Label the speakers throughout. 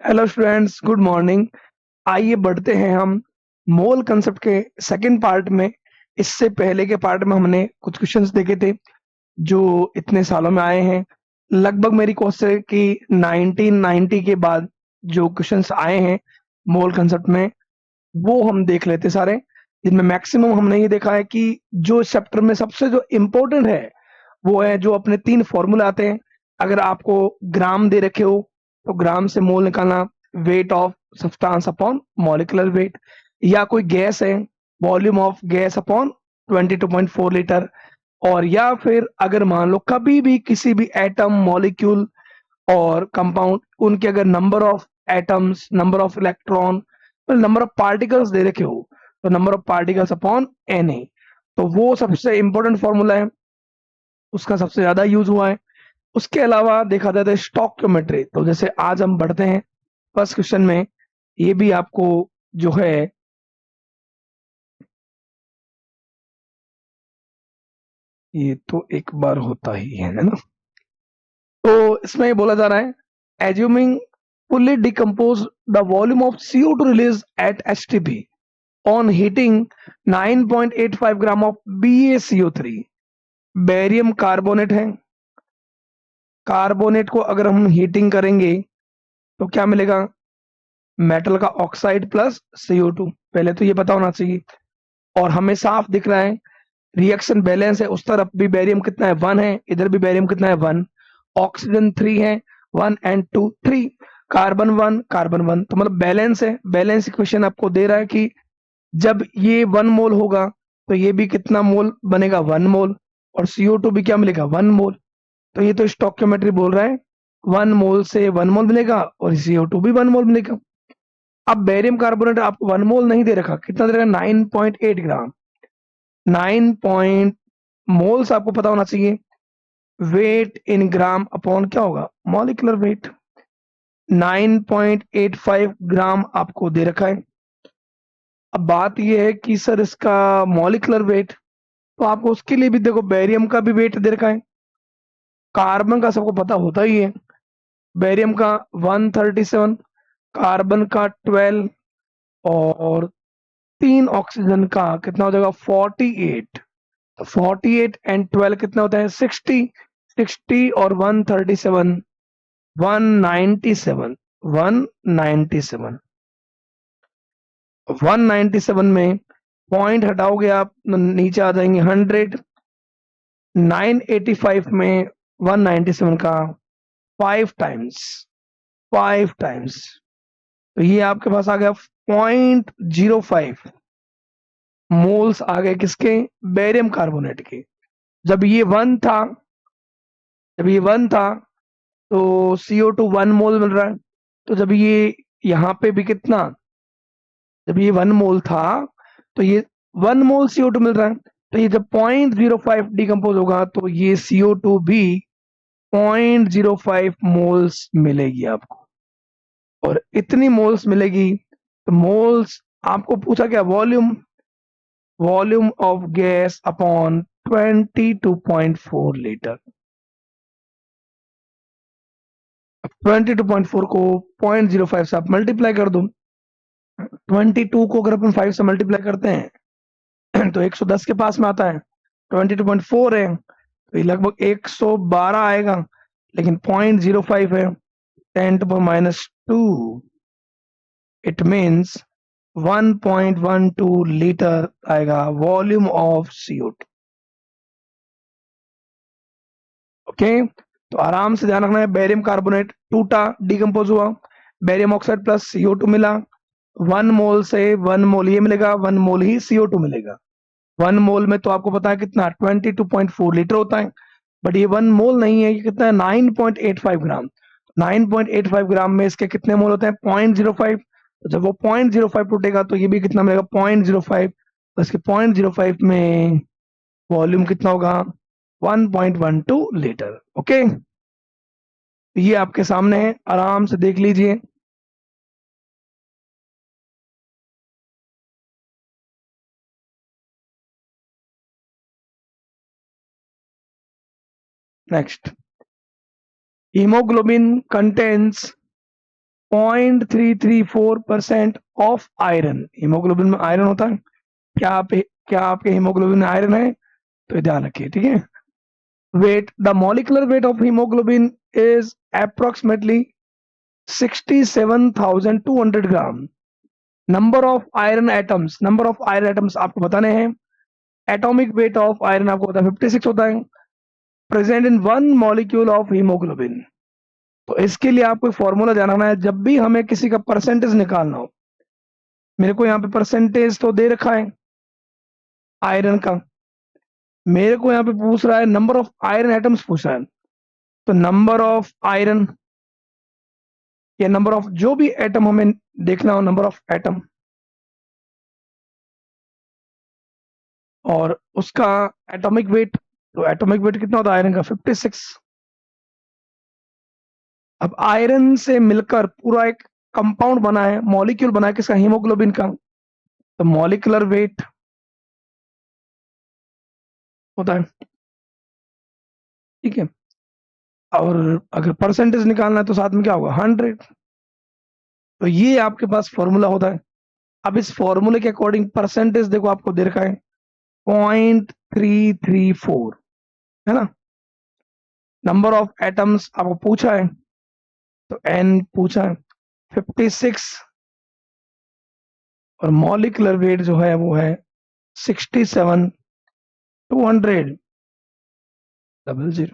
Speaker 1: Hello students, good morning. आइए बढ़ते हैं हम मोल कंसेप्ट के सेकंड पार्ट में। इससे पहले के पार्ट में हमने कुछ क्वेश्चंस देखे थे जो इतने सालों में आए हैं। लगभग मेरी कोशिश है कि 1990 के बाद जो क्वेश्चंस आए हैं मोल कंसेप्ट में वो हम देख लेते सारे, जिनमें मैक्सिमम हमने ये देखा है कि जो चैप्टर में सबसे जो इम्पोर्टेंट है वो है जो अपने 3 फॉर्मूला आते हैं। अगर आपको ग्राम दे रखे हो तो ग्राम से मोल निकालना, weight of substance upon molecular wait, या कोई गैस है volume of gas upon 22.4 litre, और या फिर अगर मान लो कभी भी किसी भी एटम मॉलिक्यूल और कंपाउंड उनके अगर number of atoms, number of electron, number of particles दे रखे हो तो number of particles upon N A, तो वो सबसे इंपॉर्टेंट फॉर्मूला है, उसका सबसे ज्यादा यूज हुआ है। उसके अलावा देखा जाए तो स्टोइकियोमेट्री, तो जैसे आज हम बढ़ते हैं फर्स्ट क्वेश्चन में, ये भी आपको जो है ये तो एक बार होता ही है ना। तो इसमें ये बोला जा रहा है assuming fully decompose the volume of CO2 released at HTP on heating 9.85 gram of BaCO3। Barium carbonate है, कार्बोनेट को अगर हम हीटिंग करेंगे तो क्या मिलेगा? मेटल का ऑक्साइड प्लस CO2। पहले तो ये पता होना चाहिए, और हमें साफ दिख रहा है रिएक्शन बैलेंस है, उस तरफ भी बेरियम कितना है 1 है, इधर भी बेरियम कितना है 1, ऑक्सीजन 3 है, 1 एंड 2 3, कार्बन 1 कार्बन 1, तो मतलब बैलेंस है। बैलेंस इक्वेशन आपको दे रहा है कि जब ये 1 मोल होगा तो ये भी कितना मोल बनेगा 1 मोल, और CO2 भी क्या मिलेगा 1 मोल। तो ये तो स्टोइकियोमेट्री बोल रहा है 1 मोल से 1 मोल मिलेगा और CO2 भी 1 मोल मिलेगा। अब बेरियम कार्बोनेट आपको 1 मोल नहीं दे रखा, कितना दे रखा 9.8 ग्राम। 9 पॉइंट मोल्स आपको पता होना चाहिए, वेट इन ग्राम अपॉन क्या होगा मॉलिक्यूलर वेट। 9.85 ग्राम आपको दे रखा है। अब बात यह है कि सर इसका मॉलिक्यूलर वेट, तो आपको उसके लिए भी देखो बेरियम का भी वेट दे रखा है, कार्बन का सबको पता होता ही है, बेरियम का 137, कार्बन का 12, और 3 ऑक्सीजन का कितना हो जाएगा 48। 48 एंड 12 कितना होता है 60, 60 और 137, 197, 197, 197 में पॉइंट हटाओगे आप तो नीचे आ जाएंगे 100। 985 में 197 का 5 टाइम्स, 5 टाइम्स, तो ये आपके पास आ गया 0.05 मोल्स आ गए किसके? बेरियम कार्बोनेट के। जब ये वन था, जब ये वन था तो CO2 1 मोल मिल रहा है, तो जब ये यहाँ पे भी कितना, जब ये 1 मोल था तो ये 1 मोल CO2 मिल रहा है, तो ये जब 0.05 डिकम्पोज होगा तो ये CO2 भी 0.05 मोल्स मिलेगी आपको, और इतनी मोल्स मिलेगी। तो मोल्स आपको पूछा क्या, volume, volume of gas upon 22.4 litre. 22.4 को 0.05 से आप मल्टीप्लाई कर दो, 22 को अगर अपन 5 से मल्टीप्लाई करते हैं तो 110 के पास में आता है, 22.4 है तो ये लगभग 112 आएगा, लेकिन 0.05 है, 10 to the -2, it means 1.12 litre आएगा वॉल्यूम ऑफ CO2। ओके, तो आराम से ध्यान रखना है, बेरियम कार्बोनेट टूटा, डिकम्पोज हुआ, बेरियम ऑक्साइड प्लस CO2 मिला, 1 मोल से 1 मोल ये मिलेगा, 1 मोल ही CO2 मिलेगा। 1 मोल में तो आपको पता है कितना 22.4 लीटर होता है, बट ये 1 मोल नहीं है, ये कितना है 9.85 ग्राम। 9.85 ग्राम में इसके कितने मोल होते हैं 0.05, तो जब वो 0.05 टूटेगा तो ये भी कितना मिलेगा 0.05, तो इसके 0.05 में वॉल्यूम कितना होगा 1.12 लीटर। ओके, ये आपके सामने है, आराम से देख लीजिए। Next, hemoglobin contains 0.334% of iron. Haemoglobin में आयरन होता है। क्या आपके हीमोग्लोबिन में आयरन है? तो ये ध्यान रखिए, ठीक है। Weight, the molecular weight of haemoglobin is approximately 67,200 gram. Number of iron atoms आपको बताने हैं। एटॉमिक वेट ऑफ आयरन आपको पता है 56 होता है। Present in one molecule of haemoglobin. तो इसके लिए आपको फॉर्मूला जानना है। जब भी हमें किसी का परसेंटेज निकालना हो, मेरे को यहाँ पे परसेंटेज तो दे रखा है आयरन का, मेरे को यहाँ पे पूछ रहा है नंबर ऑफ आयरन एटम्स पूछ रहा है। तो नंबर ऑफ आयरन या नंबर ऑफ जो भी एटम हमें देखना हो, नंबर ऑफ एटम, और उसका एटॉमिक वेट। तो एटॉमिक वेट कितना होता है आयरन का? 56। अब आयरन से मिलकर पूरा एक कंपाउंड बना है, मॉलिक्यूल बना है किसका? हीमोग्लोबिन का। तो मॉलिक्यूलर वेट होता है, ठीक है। और अगर परसेंटेज निकालना है तो साथ में क्या होगा? 100। तो ये आपके पास फॉर्मूला होता है। अब इस फॉर्मूले के अकॉर्डिंग परसेंटेज देखो आपको दे रखा है 0.334, है ना। नंबर ऑफ एटम्स आपको पूछा है, तो एन पूछा है 56, और मॉलिक्यूलर वेट जो है वो है 67,200। 00,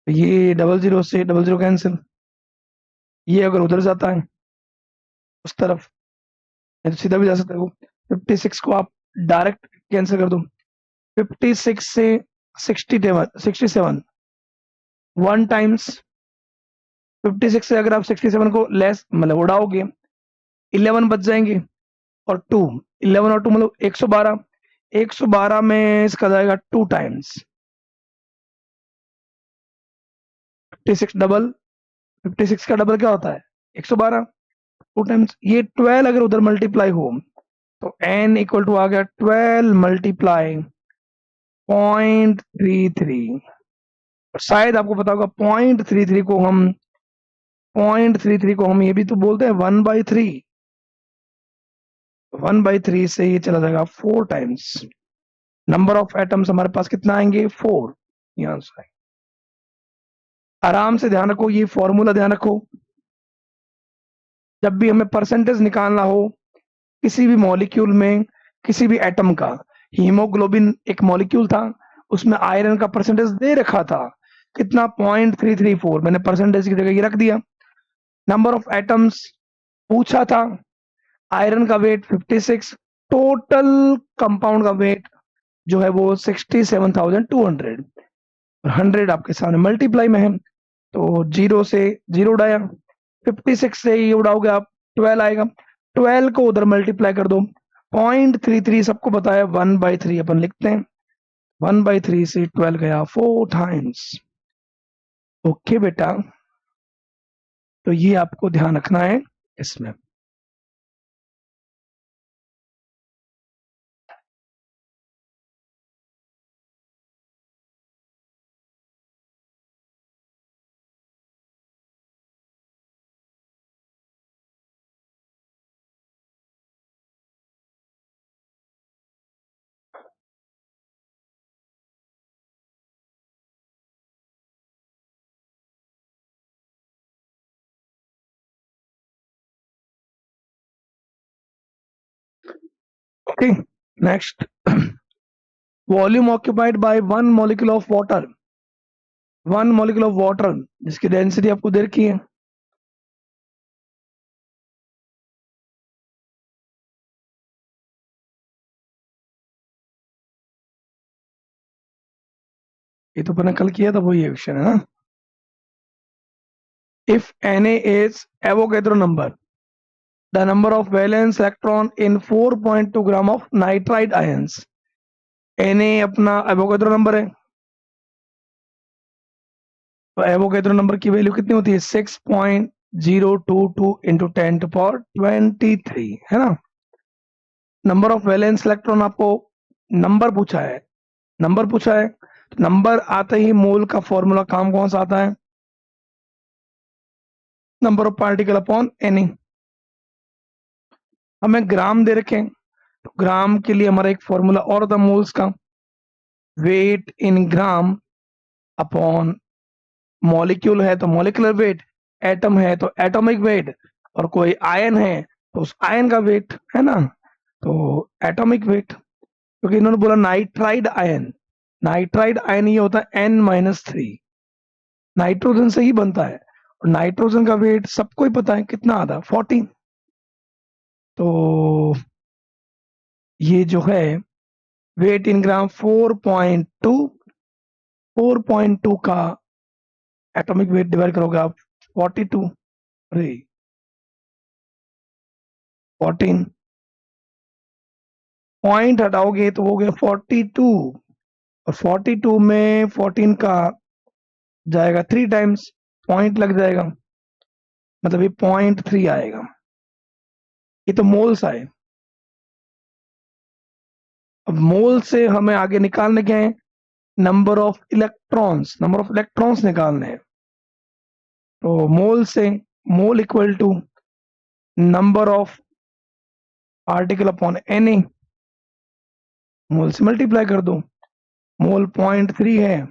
Speaker 1: ये 00 से 00 कैंसिल, ये अगर उधर जाता है उस तरफ, या तो सीधा भी जा सकते हो। 56 को आप डायरेक्ट कैंसिल कर दो। 56 से 67 वन टाइम्स 56 से अगर आप 67 को लेस मतलब उड़ाओगे, 11 बच जाएंगे, और 2, 11 और 2 मतलब 112। 112 में इसका जाएगा 2 टाइम्स 56 डबल। 56 का डबल क्या होता है? 112। 2 टाइम्स ये 12 अगर उधर मल्टीप्लाई हो, तो n इक्वल टू आ गया 12 मल्टीप्लाई 0.33। शायद आपको पता होगा 0.33 को हम ये भी तो बोलते हैं 1/3। 1/3 से ये चला जाएगा 4 टाइम्स। नंबर ऑफ एटम्स हमारे पास कितना आएंगे? 4। ये आंसर है। आराम से ध्यान रखो, ये फॉर्मूला ध्यान रखो। जब भी हमें परसेंटेज निकालना हो किसी भी मॉलिक्यूल में, किसी भी एटम का, हीमोग्लोबिन एक मॉलिक्यूल था, उसमें आयरन का परसेंटेज दे रखा था कितना? 0.334। मैंने परसेंटेज की जगह ये रख दिया। नंबर ऑफ एटम्स पूछा था, आयरन का वेट 56, टोटल कंपाउंड का वेट जो है वो 67,200, और 100 आपके सामने मल्टीप्लाई में है, तो 0 से 0 उड़ाया, 56 से ये उड़ाओगे आप 12 आएगा, 12 को उधर मल्टीप्लाई कर दो। 0.33 सबको बताया 1/3 अपन लिखते हैं। 1/3 से 12 गया 4 टाइम्स। ओके बेटा, तो ये आपको ध्यान रखना है इसमें। Okay, next. Volume occupied by one molecule of water. One molecule of water जिसकी डेंसिटी आपको दे रखी है। ये तो मैंने कल किया था, वही क्वेश्चन है ना। If Na is Avogadro number, the number of valence electron in 4.2 gram of nitride ions. Na अपना एवोगैड्रो नंबर है, तो एवोगैड्रो नंबर की वैल्यू कितनी होती है? 6.022 इंटू 10⁻23, है ना। नंबर ऑफ वैलेंस इलेक्ट्रॉन आपको नंबर पूछा है, तो नंबर आते ही मोल का फॉर्मूला काम कौन सा आता है? Number of particle upon N. हमें ग्राम दे रखे हैं, तो ग्राम के लिए हमारा एक फॉर्मूला और था मोल्स का, वेट इन ग्राम अपॉन मॉलिक्यूल है तो मॉलिक्यूलर वेट, एटम है तो एटॉमिक वेट, और कोई आयन है तो उस आयन का वेट है ना, तो एटॉमिक वेट। क्योंकि इन्होंने बोला नाइट्राइड आयन, नाइट्राइड आयन ये होता है N-3, नाइट्रोजन से ही बनता है, और नाइट्रोजन का वेट सबको ही पता है कितना आता है, 14। तो ये जो है वेट इन ग्राम 4.2, 4.2 का एटॉमिक वेट डिवाइड करोगे आप 42, अरे 14 पॉइंट हटाओगे तो हो गया 42, और 42 में 14 का जाएगा 3 टाइम्स, पॉइंट लग जाएगा, मतलब ये 0.3 आएगा। ये तो मोल्स आए। अब मोल से हमें आगे निकालने क्या है, number of electrons, number of electrons निकालने हैं। तो मोल से mole equal to number of particle upon N, mole से मल्टीप्लाई कर दो, मोल 0.3 है,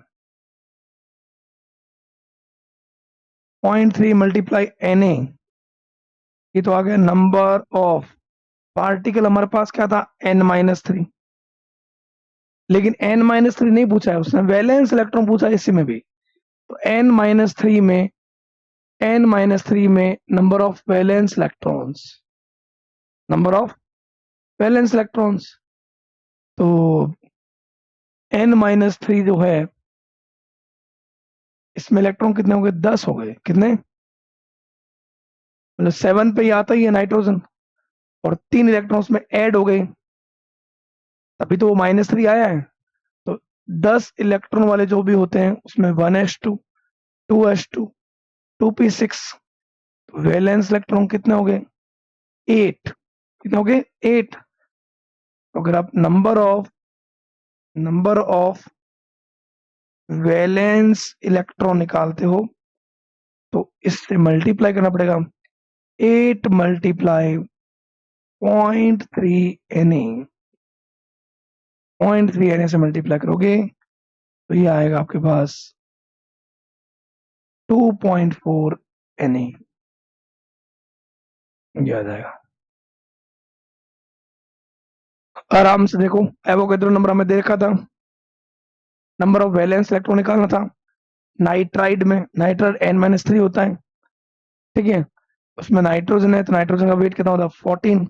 Speaker 1: 0.3 मल्टीप्लाई एन, ये तो आ गया नंबर ऑफ पार्टिकल। हमारे पास क्या था N-3, लेकिन N-3 नहीं पूछा है उसने, वैलेंस इलेक्ट्रॉन पूछा है इसी में भी। तो N-3 में, N-3 में number of valence electrons, number of valence electrons, तो N-3 जो है इसमें इलेक्ट्रॉन कितने हो गए, 10 हो गए, कितने, मतलब 7 पे ही आता ही है नाइट्रोजन, और 3 इलेक्ट्रॉन्स में ऐड हो गए, तभी तो वो -3 आया है। तो 10 इलेक्ट्रॉन वाले जो भी होते हैं उसमें 1s2, 2s2, 2p6, valence electron कितने हो गए, 8, कितने हो गए, 8। तो अगर आप नंबर ऑफ वैलेंस इलेक्ट्रॉन निकालते हो तो इससे मल्टीप्लाई करना पड़ेगा, 8 मल्टीप्लाई 0.3 Na, 0.3 Na से मल्टीप्लाई करोगे तो ये आएगा आपके पास 2.4 Na, ये आ जाएगा। आराम से देखो, एवोगैड्रो नंबर हमें दे रखा था, नंबर ऑफ वैलेंस इलेक्ट्रॉन निकालना था। नाइट्राइड में नाइट्राइड N-3 होता है, ठीक है, उसमें नाइट्रोजन है तो नाइट्रोजन का वेट कितना होता है, 14।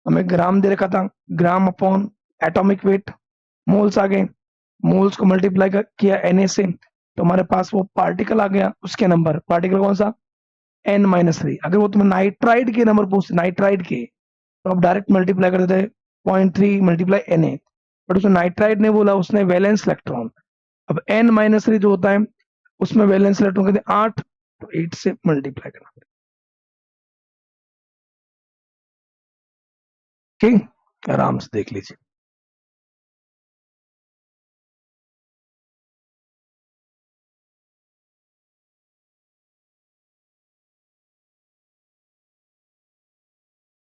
Speaker 1: हमें ग्राम दे रखा था, gram upon atomic weight, moles आ गए, मोल्स को मल्टीप्लाई किया Na से, तो हमारे पास वो पार्टिकल आ गया, उसके नंबर, पार्टिकल कौन सा, N-3। अगर वो तुम्हें नाइट्राइड के नंबर पूछते, नाइट्राइड के, तो आप डायरेक्ट मल्टीप्लाई कर देते 0.3 मल्टीप्लाई Na, बट उसने नाइट्राइड ने बोला, उसने वैलेंस इलेक्ट्रॉन, अब N-3 जो होता है उसमें वैलेंस इलेक्ट्रॉन कहते हैं 8, तो 8 से मल्टीप्लाई करना, ठीक, आराम से देख लीजिए।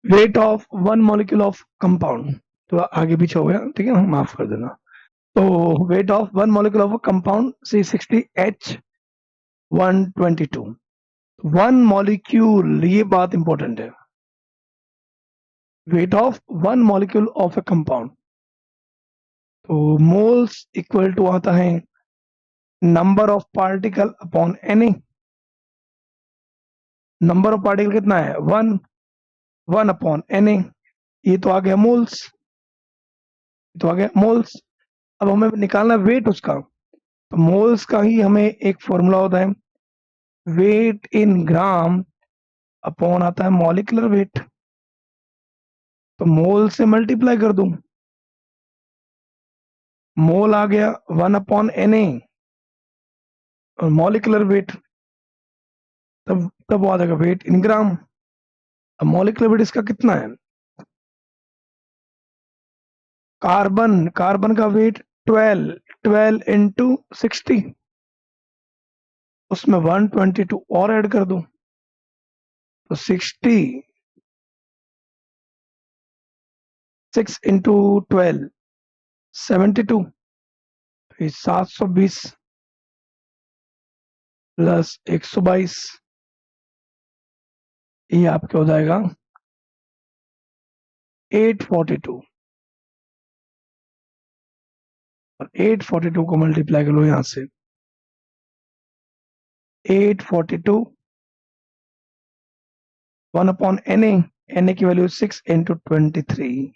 Speaker 1: Wait of one molecule of compound, तो आगे पीछे हो गया, ठीक है, माफ कर देना। तो weight of one molecule of compound C60H122, one molecule, ये बात इंपॉर्टेंट है, weight of one molecule of a compound, तो मोल्स इक्वल टू आता है number of particle upon N, number of particle कितना है, 1, 1 अपॉन एन, ये तो आ गया मोल्स, तो आ गया मोल्स। अब हमें निकालना वेट उसका, तो मोल्स का ही हमें एक फॉर्मूला होता है, वेट इन ग्राम अपॉन आता है मॉलिक्यूलर वेट, तो मोल से मल्टीप्लाई कर दूं, मोल आ गया 1 अपॉन Na, और मॉलिक्यूलर वेट, तब आ जाएगा वेट इन ग्राम। अब मॉलिक्यूलर वेट इसका कितना है, कार्बन, कार्बन का वेट 12, 12 इंटू 60, उसमें 122 और ऐड कर दो, तो 66 इंटू 12 72, तो 720 प्लस 122, ये आपके हो जाएगा 842, और 842 को मल्टीप्लाई करो यहां से, 842 1/na की वैल्यू 6 इंटू 23।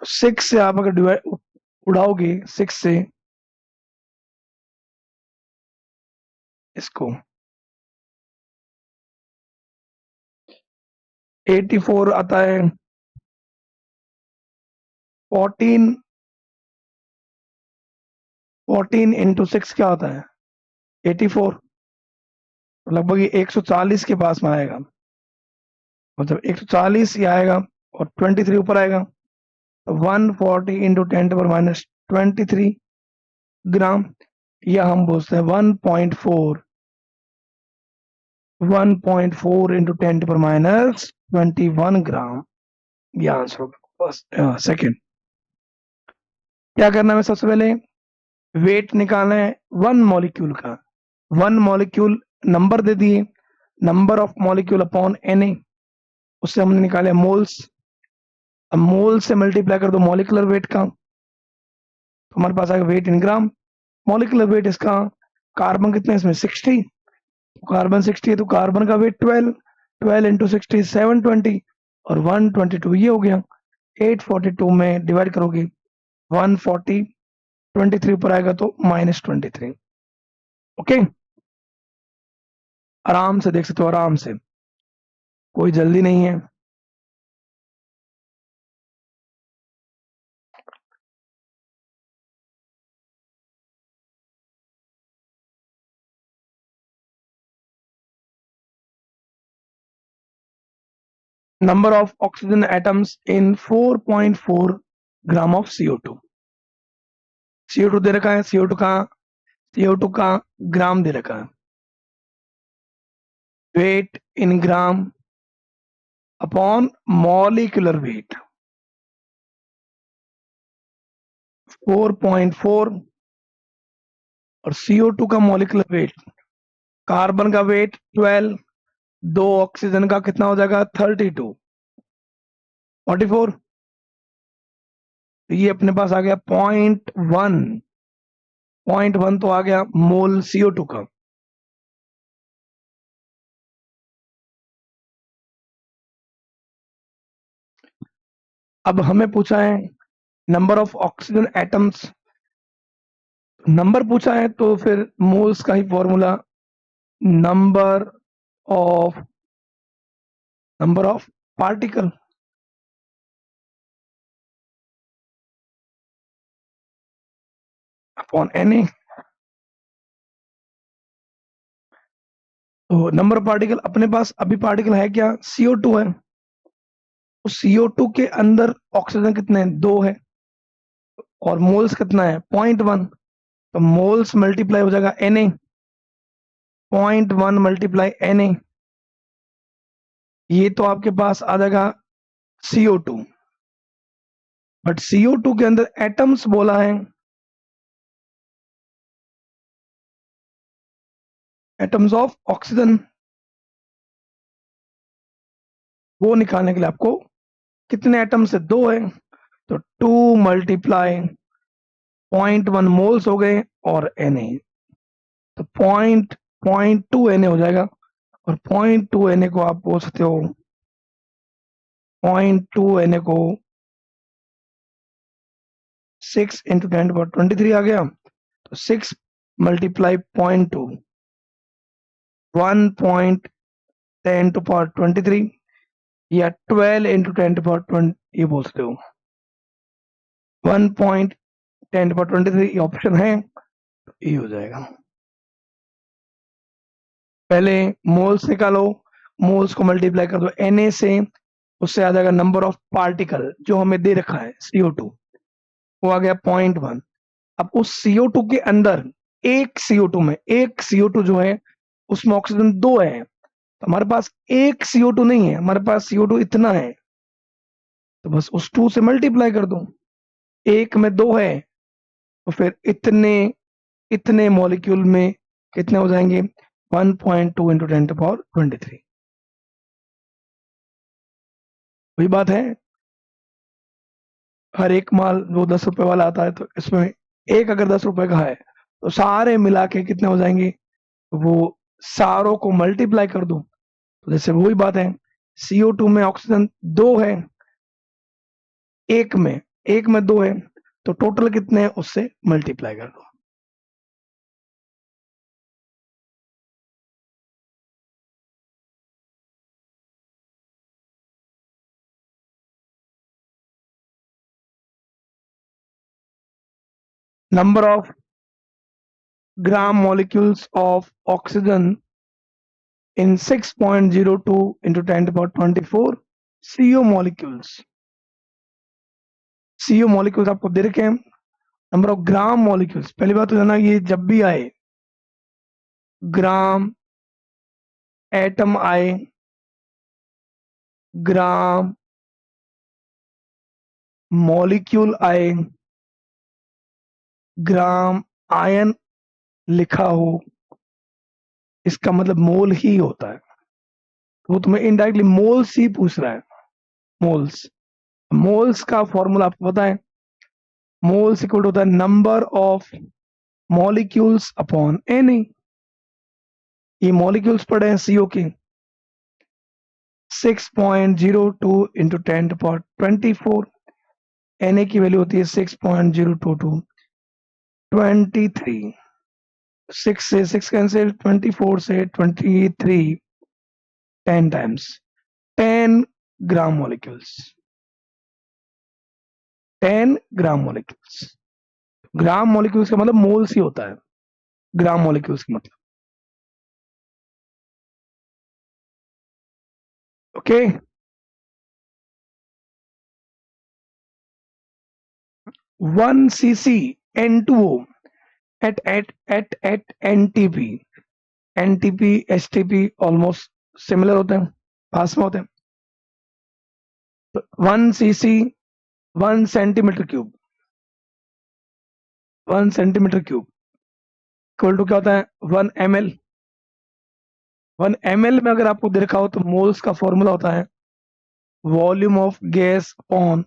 Speaker 1: 6 से आप अगर डिवाइड उड़ाओगे 6 से इसको, 84 आता है, 14 इंटू 6 क्या होता है 84, लगभग ये 140 के पास में आएगा, मतलब 140 ये आएगा और 23 ऊपर आएगा, तो 140 इंटू 10⁻23 ग्राम, या हम बोलते हैं 1.4 इंटू 10⁻21 ग्राम, ये आंसर होगा सेकेंड। क्या करना है, सबसे पहले वेट निकालना है वन मॉलिक्यूल का, वन मॉलिक्यूल नंबर दे दिए, number of molecule upon Na, उससे हमने निकाले मोल्स, अब मोल से मल्टीप्लाई कर दो मॉलिकुलर वेट का, तो हमारे पास आएगा वेट इन ग्राम, मॉलिकुलर वेट इसका, कार्बन कितने हैं इसमें 60, कार्बन 60 है तो कार्बन का वेट 12 इंटू 60 720, और 122 ये हो गया, 842 में डिवाइड करोगे 140, 23 ऊपर आएगा तो -23। ओके, आराम से देख सकते हो, आराम से, कोई जल्दी नहीं है। Number of oxygen atoms in 4.4 gram of CO2, CO2 दे रखा है, CO2 का ग्राम दे रखा है, वेट इन ग्राम अपॉन मॉलिक्यूलर वेट 4.4, और CO2 का मॉलिक्यूलर वेट, कार्बन का वेट 12, दो ऑक्सीजन का कितना हो जाएगा 32, 44, तो ये अपने पास आ गया 0.1 तो आ गया मोल CO2 का। अब हमें पूछा है number of oxygen atoms, number पूछा है तो फिर मोल्स का ही formula, number of particle upon Na, तो नंबर ऑफ पार्टिकल, अपने पास अभी पार्टिकल है क्या CO2 है, तो CO2 के अंदर ऑक्सीजन कितने हैं 2 है, और मोल्स कितना है 0.1, तो मोल्स मल्टीप्लाई हो जाएगा Na, 0.1 मल्टीप्लाई Na, ये तो आपके पास आ जाएगा CO2, बट CO2 के अंदर एटम्स बोला है, एटम्स ऑफ ऑक्सीजन, वो निकालने के लिए आपको कितने एटम से 2 है, तो 2 मल्टीप्लाई 0.1 मोल्स हो गए और Na, तो 0.2 Na हो जाएगा, और 0.2 Na को आप बोल सकते हो, 0.2 Na को 6 इंटू 10⁻23 आ गया, तो 6 मल्टीप्लाई 0.2 1.10⁻23, या 12 इंटू 10⁻20 ये बोल सकते हो, 1.10⁻23 ये ऑप्शन है, तो ये हो जाएगा। पहले मोल्स निकालो, मोल्स को मल्टीप्लाई कर दो Na से, उससे आ जाएगा नंबर ऑफ पार्टिकल जो हमें दे रखा है CO2, वो आ गया 0.1। अब उस CO2 के अंदर एक CO2 जो है उसमें ऑक्सीजन 2 है, तो हमारे पास एक CO2 नहीं है, हमारे पास CO2 इतना है, तो बस उस 2 से मल्टीप्लाई कर दो। एक में 2 है, तो फिर इतने इतने मॉलिक्यूल में कितने हो जाएंगे? 1.2 इंटू 10⁻23। वही बात है, हर एक माल जो 10 रुपए वाला आता है, तो इसमें एक अगर 10 रुपए का है, तो सारे मिला के कितने हो जाएंगे? वो सारों को मल्टीप्लाई कर दो। तो जैसे वही बात है, CO2 में ऑक्सीजन 2 है, एक में एक में 2 है, तो टोटल कितने हैं उससे मल्टीप्लाई कर दो। Number of gram molecules of oxygen in 6.02 into 10 to the power 24 CO molecules। CO molecules आपको दे रखे हैं। नंबर ऑफ ग्राम मॉलिक्यूल्स, पहली बात तो जाना, ये जब भी आए ग्राम, एटम आए, ग्राम मॉलिक्यूल आए, ग्राम आयन लिखा हो, इसका मतलब मोल ही होता है। तो वो तुम्हें इनडायरेक्टली मोल्स ही पूछ रहा है, मोल्स। मोल्स का फॉर्मूला आपको पता है, मोल्स इक्वल होता है number of molecules upon Na। ये मॉलिक्यूल्स पड़े हैं CO के, 6.02 इंटू 10⁻24। Na की वैल्यू होती है 6.022, 23। 6 से 6 कैंसिल, 24 से 23, 10 टाइम्स 10 ग्राम मॉलिक्यूल्स, 10 ग्राम मॉलिक्यूल्स। ग्राम मॉलिक्यूल्स का मतलब मोल्स ही होता है, ग्राम मॉलिक्यूल्स का मतलब। Okay, 1 cc N2O at NTP। NTP STP almost similar होते हैं, पास में होते हैं। तो 1 cc 1 centimetre cube, 1 centimetre cube equal to क्या होता है? 1 ml। 1 ml में अगर आपको देखा हो, तो मोल्स का फॉर्मूला होता है volume of gas on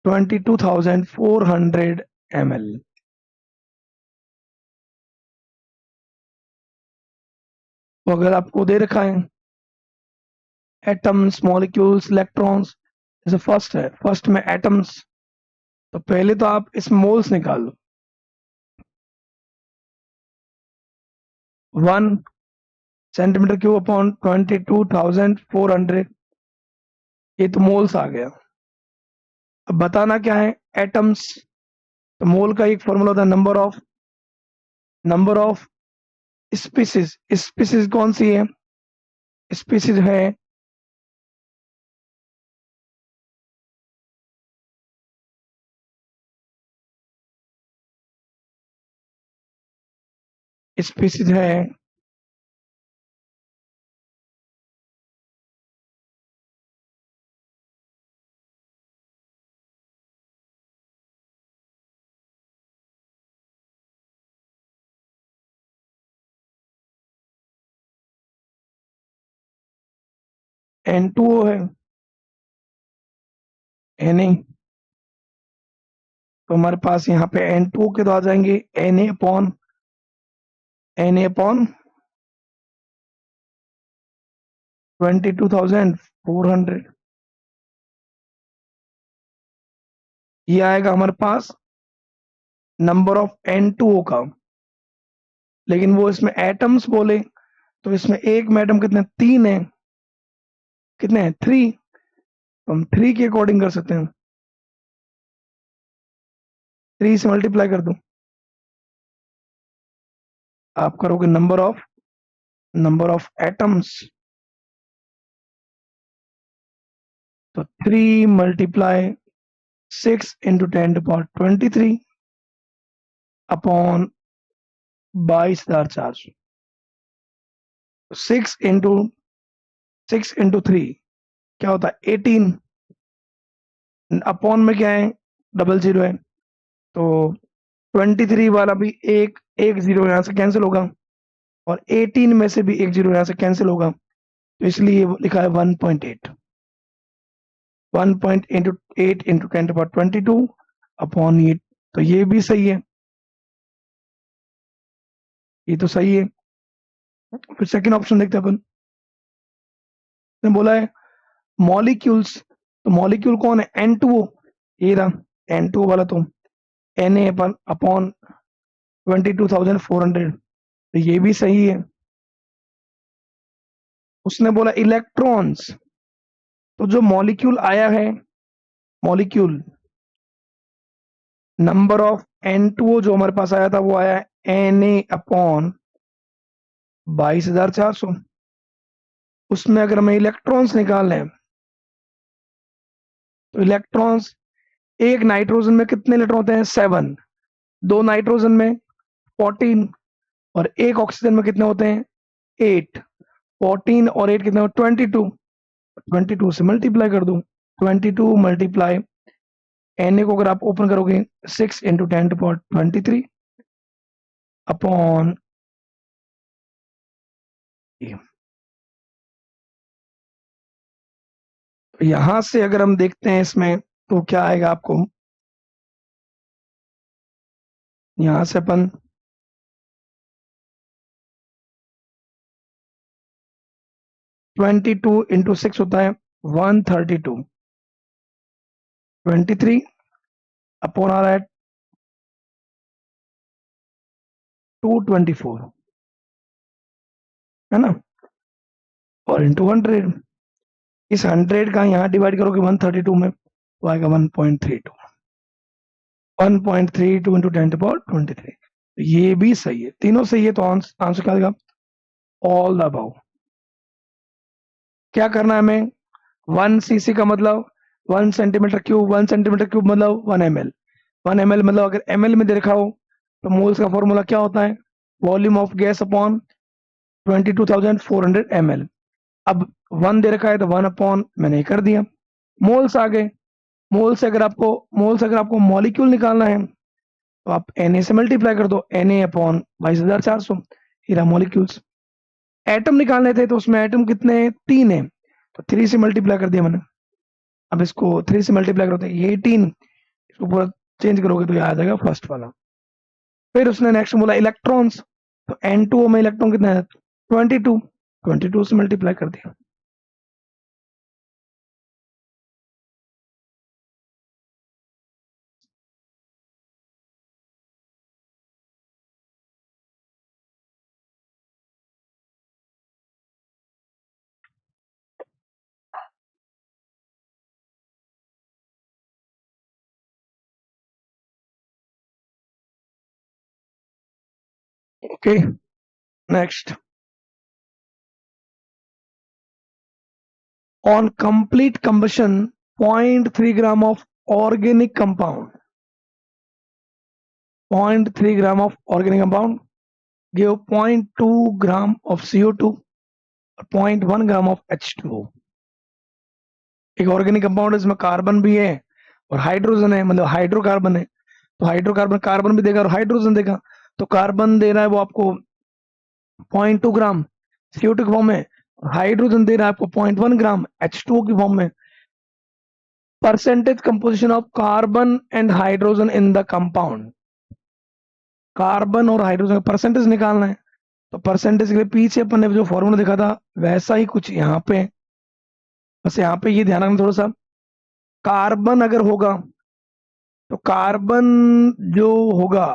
Speaker 1: 22,400 ml। तो अगर आपको दे रखा है एटम्स, मॉलिक्यूल्स, इलेक्ट्रॉन्स, जैसे फर्स्ट है, फर्स्ट में एटम्स, तो पहले तो आप इस मोल्स निकाल लो। 1 सेंटीमीटर क्यूब अपॉन 22,400, ये तो मोल्स आ गया। अब बताना क्या है? एटम्स। तो मोल का एक फॉर्मूला होता है नंबर ऑफ स्पीसीज। स्पीसीज कौन सी है? स्पीसीज है स्पीसीज है N2O है, Na। तो हमारे पास यहाँ पे N2O के तो आ जाएंगे Na अपॉन 22,400। ये आएगा हमारे पास नंबर ऑफ N2O का। लेकिन वो इसमें एटम्स बोले, तो इसमें एक में एटम कितने? 3 है। कितने हैं? 3। तो हम 3 के अकॉर्डिंग कर सकते हैं, 3 से मल्टीप्लाई कर दो। आप करोगे नंबर ऑफ एटम्स, तो 3 multiply 6 into 10⁻23 upon 22,400। 6 into 6 into 3 क्या होता है 18, अपॉन में क्या है डबल जीरो है, तो 23 वाला भी एक एक जीरो यहाँ से कैंसिल होगा, और 18 में से भी एक जीरो यहाँ से कैंसिल होगा, तो इसलिए लिखा है 1.8, 1.8 इंटू 10^22 अपॉन 8, तो ये भी सही है, ये तो सही है। फिर सेकंड ऑप्शन देखते हैं अपन, ने बोला है मॉलिक्यूल्स, तो मॉलिक्यूल कौन है N2O, ये रहा N2O वाला, तो Na अपन अपॉन 22,400, तो ये भी सही है। उसने बोला इलेक्ट्रॉन्स, तो जो मॉलिक्यूल आया है, मॉलिक्यूल नंबर ऑफ N2O जो हमारे पास आया था वो आया है Na अपॉन 22,400, उसमें अगर हमें इलेक्ट्रॉन्स निकालने हैं, तो इलेक्ट्रॉन्स एक नाइट्रोजन में कितने इलेक्ट्रॉन होते हैं 7, दो नाइट्रोजन में 14, और एक ऑक्सीजन में कितने होते हैं 8, 14 और 8 कितने 22, 22 से मल्टीप्लाई कर दूं, 22 मल्टीप्लाई Na को अगर आप ओपन करोगे 6 इंटू 10^23 अपॉन, यहां से अगर हम देखते हैं इसमें तो क्या आएगा आपको, यहां से अपन 22 इंटू 6 होता है 132, 23 अपॉन आ रहा है 224, है ना, और इंटू 100, इस 100 का यहाँ डिवाइड करोगे 132 में तो आएगा 1.32, 1.32 इंटू 10^23, ये भी सही है, तीनों सही है, तो आंसर क्या आएगा ऑल द अबव। क्या करना है हमें, 1 cc का मतलब 1 सेंटीमीटर क्यूब, 1 सेंटीमीटर क्यूब मतलब 1 ml, 1 ml मतलब अगर ml में दे रखा हो तो मोल्स का फॉर्मूला क्या होता है, volume of gas upon 22,400 ml। अब 1 दे रखा है तो 1 अपॉन मैंने कर दिया, मोल्स आ गए, मोल से अगर आपको मॉलिक्यूल निकालना है तो आप Na से मल्टीप्लाई कर दो, Na अपॉन 22,400, हीरा मॉलिक्यूल्स। एटम निकालने थे तो उसमें एटम कितने हैं 3 है, तो 3 से मल्टीप्लाई कर दिया मैंने, अब इसको 3 से मल्टीप्लाई करते हैं ये 18, इसको पूरा चेंज करोगे तो ये आ जाएगा फर्स्ट वाला। फिर उसने नेक्स्ट बोला इलेक्ट्रॉन्स, तो N2O में इलेक्ट्रॉन कितने हैं 22, 22 से मल्टीप्लाई कर दिया। Okay next, on complete combustion 0.3 gram of organic compound, 0.3 gram of organic compound give 0.2 gram of CO2 और 0.1 ग्राम ऑफ H2O। एक ऑर्गेनिक कंपाउंड है इसमें कार्बन भी है और हाइड्रोजन है, मतलब हाइड्रोकार्बन है, तो हाइड्रोकार्बन कार्बन भी देगा और हाइड्रोजन देगा, तो कार्बन दे रहा है वो आपको 0.2 ग्राम CO2 की फॉर्म में, हाइड्रोजन दे रहा है आपको 0.1 ग्राम H2O की फॉर्म में। Percentage composition of carbon and hydrogen in the compound, carbon और हाइड्रोजन का परसेंटेज निकालना है, तो परसेंटेज के लिए पीछे अपन ने जो फॉर्मूला देखा था वैसा ही कुछ यहाँ पे, बस यहाँ पे ये ध्यान रखना थोड़ा सा, कार्बन अगर होगा तो कार्बन जो होगा,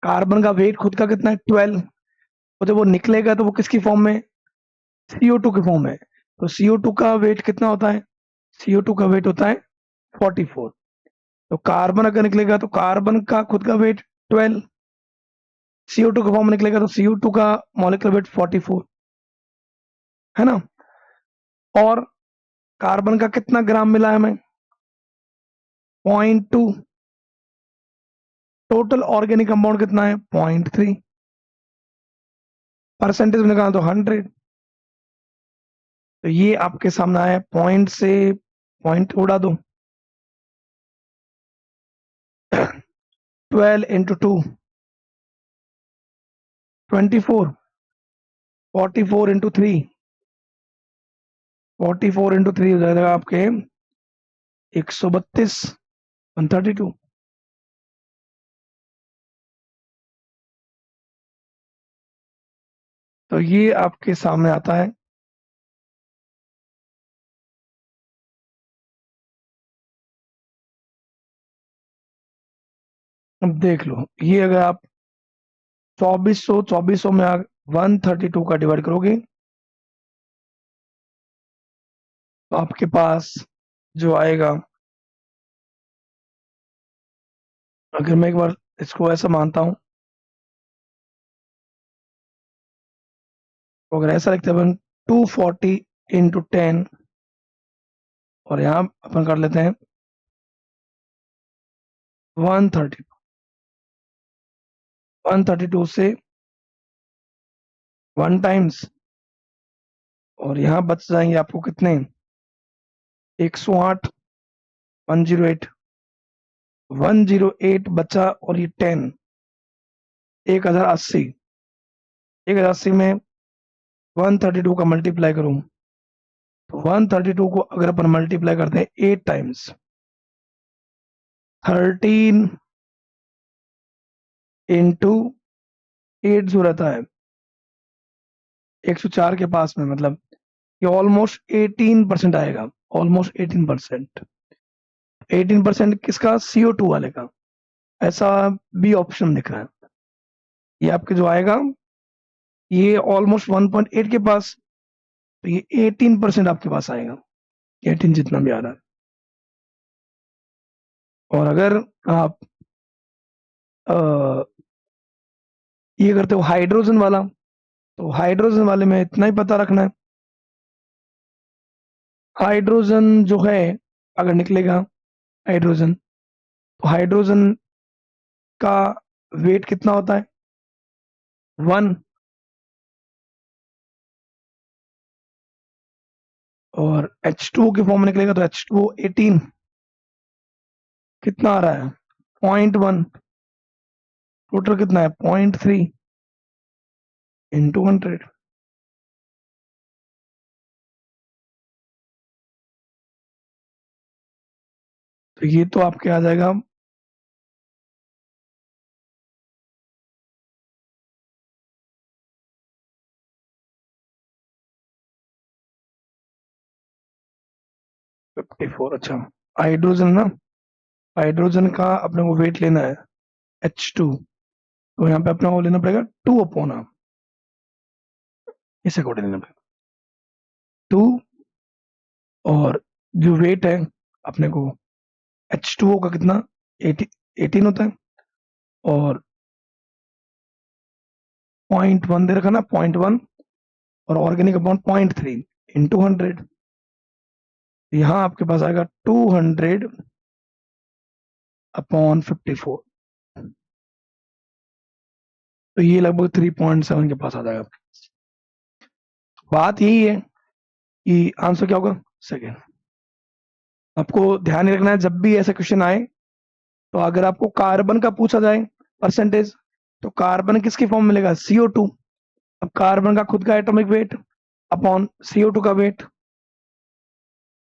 Speaker 1: कार्बन का वेट खुद का कितना है 12, और जब वो निकलेगा तो वो किसकी फॉर्म में CO2 की फॉर्म में, तो CO2 का वेट कितना होता है, CO2 का वेट होता है 44, तो कार्बन अगर निकलेगा तो कार्बन का खुद का वेट 12, CO2 का फॉर्म निकलेगा तो CO2 का मॉलिक्यूलर वेट 44, है ना, और कार्बन का कितना ग्राम मिला है हमें 0.2, टोटल ऑर्गेनिक कंपाउंड कितना है 0.3, परसेंटेज निकाला तो 100, तो ये आपके सामने आया, पॉइंट से पॉइंट उड़ा दो, 12 इंटू 2 24, 44 इंटू 3 44 इंटू 3 हो जाएगा आपके 132, 132। तो ये आपके सामने आता है। अब देख लो, ये अगर आप 2400 में 132 का डिवाइड करोगे तो आपके पास जो आएगा, अगर मैं एक बार इसको ऐसा मानता हूं, तो अगर ऐसा लिखते हैं 240 इंटू 10, और यहाँ अपन कर लेते हैं 132, 132 से 1 टाइम्स, और यहाँ बच जाएंगे आपको कितने, 108, 108, 108 बचा, और ये 10, 1080, 1080 में 132 का मल्टीप्लाई करूं, तो 132 को अगर अपन मल्टीप्लाई करते हैं 8 टाइम्स, 13 इंटू 8 जो रहता है 104 के पास में, मतलब ये ऑलमोस्ट 18% आएगा, ऑलमोस्ट 18%। 18% किसका, CO2 वाले का, ऐसा बी ऑप्शन दिख रहा है। ये आपके जो आएगा, ये ऑलमोस्ट 1.8 के पास, तो ये 18% आपके पास आएगा, 18 जितना भी आ रहा है। और अगर आप ये करते हो हाइड्रोजन वाला, तो हाइड्रोजन वाले में इतना ही पता रखना है, हाइड्रोजन जो है अगर निकलेगा हाइड्रोजन, तो हाइड्रोजन का वेट कितना होता है, 1, और H2O के फॉर्म में निकलेगा तो H2O 18, कितना आ रहा है, 0.1, टोटल कितना है 0.3 इंटू 100। तो ये तो आपके आ जाएगा 54। अच्छा, हाइड्रोजन ना, हाइड्रोजन का अपने को वेट लेना है H2, तो यहाँ पे अपने को लेना पड़ेगा 2 अपॉन हाफ, इस अकॉर्डिंग लेना पड़ेगा 2, और जो वेट है अपने को H2O का कितना, 18 होता है, और 0.1 दे रखा ना, 0.1, और ऑर्गेनिक अपॉन 0.3 इंटू 100, यहाँ आपके पास आएगा 200 अपॉन 54, तो ये लगभग 3.7 के पास आ जाएगा। बात यही है कि आंसर क्या होगा, सेकेंड। आपको ध्यान रखना है, जब भी ऐसा क्वेश्चन आए, तो अगर आपको कार्बन का पूछा जाए परसेंटेज, तो कार्बन किसके फॉर्म में मिलेगा, CO2। अब कार्बन का खुद का एटॉमिक वेट अपॉन CO2 का वेट,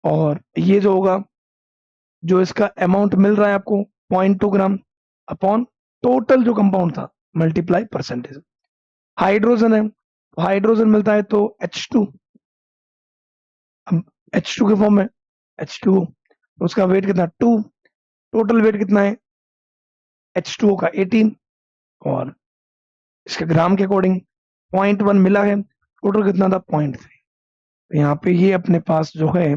Speaker 1: और ये जो होगा, जो इसका अमाउंट मिल रहा है आपको 0.2 ग्राम अपॉन टोटल जो कंपाउंड था मल्टीप्लाई परसेंटेज। हाइड्रोजन है, हाइड्रोजन मिलता है तो H2, अब H2 के फॉर्म में H2, तो उसका वेट कितना 2, टोटल वेट कितना है H2O का 18, और इसके ग्राम के अकॉर्डिंग 0.1 मिला है, टोटल कितना था 0.3, तो यहाँ पे ये अपने पास जो है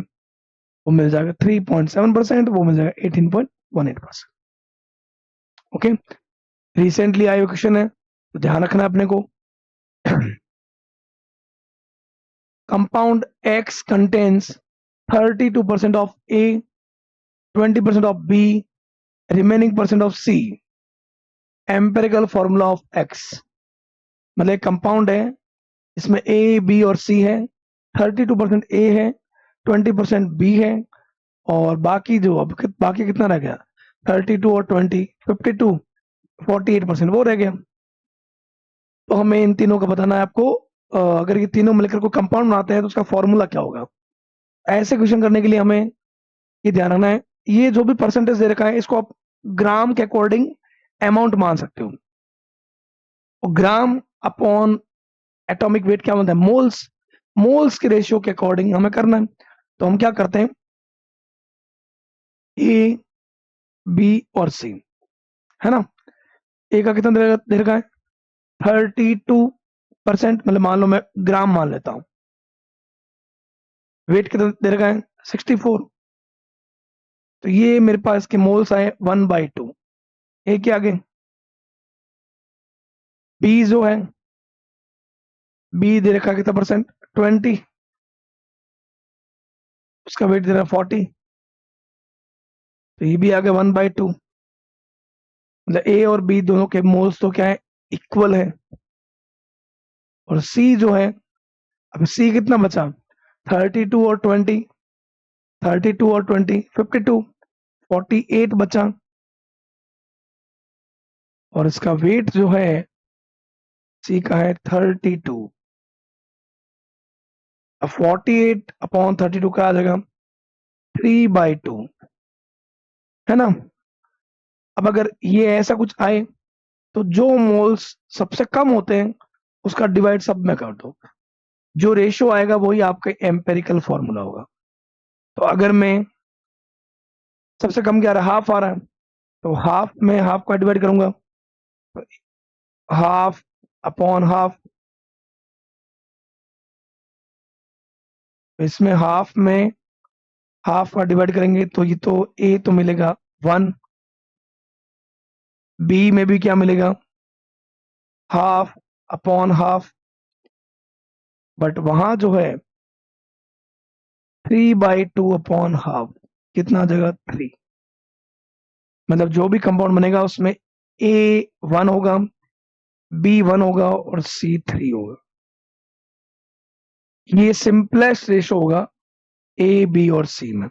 Speaker 1: वो मिल जाएगा 3.7%, वो मिल जाएगा 18.18%। ओके, रिसेंटली आया क्वेश्चन है, तो ध्यान रखना है अपने को। Compound X contains 32% of A, 20% of B, remaining percent of C, empirical formula of X। मतलब एक कंपाउंड है, इसमें A, B और C है, 32% ए है, 20% बी है, और बाकी जो अब बाकी कितना रह गया, 32 और 20, 52, 48% वो रह गया। तो हमें इन तीनों का बताना है आपको। अगर ये तीनों मिलकर कोई कंपाउंड बनाते हैं तो उसका फॉर्मूला क्या होगा। ऐसे क्वेश्चन करने के लिए हमें ये ध्यान रखना है, ये जो भी परसेंटेज दे रखा है इसको आप ग्राम के अकॉर्डिंग अमाउंट मान सकते हो। और ग्राम अपॉन एटॉमिक वेट क्या होता है, मोल्स, मोल्स के रेशियो के अकॉर्डिंग हमें करना है। तो हम क्या करते हैं, ए, बी और सी, है ना। ए का कितना दे रखा है, 32%, मतलब मान लो मैं ग्राम मान लेता हूं। वेट कितना दे रखा है, 64। तो ये मेरे पास के मोल्स आए 1/2। ए के आगे बी जो है, बी दे रखा है कितना परसेंट, 20, उसका वेट दे रहा है 40। तो ये भी आ गया 1/2। मतलब ए और बी दोनों के मोल्स तो क्या है, इक्वल है। और सी जो है, अब सी कितना बचा, 32 और 20, 32 और 20, 52, 48 बचा। और इसका वेट जो है सी का है 32। अब 48 अपॉन 32 का आ जाएगा 3/2, है ना। अब अगर ये ऐसा कुछ आए तो जो मोल्स सबसे कम होते हैं उसका डिवाइड सब में कर दो, जो रेशियो आएगा वही आपका एम्पेरिकल फॉर्मूला होगा। तो अगर मैं सबसे कम क्या आ रहा है, हाफ आ रहा है, तो हाफ में हाफ का डिवाइड करूंगा, हाफ अपॉन हाफ, इसमें हाफ में हाफ का डिवाइड करेंगे तो ये तो ए तो मिलेगा 1, बी में भी क्या मिलेगा, हाफ अपॉन हाफ, बट वहां जो है 3/2 अपॉन हाफ, कितना आ जाएगा 3। मतलब जो भी कंपाउंड बनेगा उसमें ए 1 होगा, बी 1 होगा और सी 3 होगा। ये सिंपलेस्ट रेशो होगा ए, बी और सी में।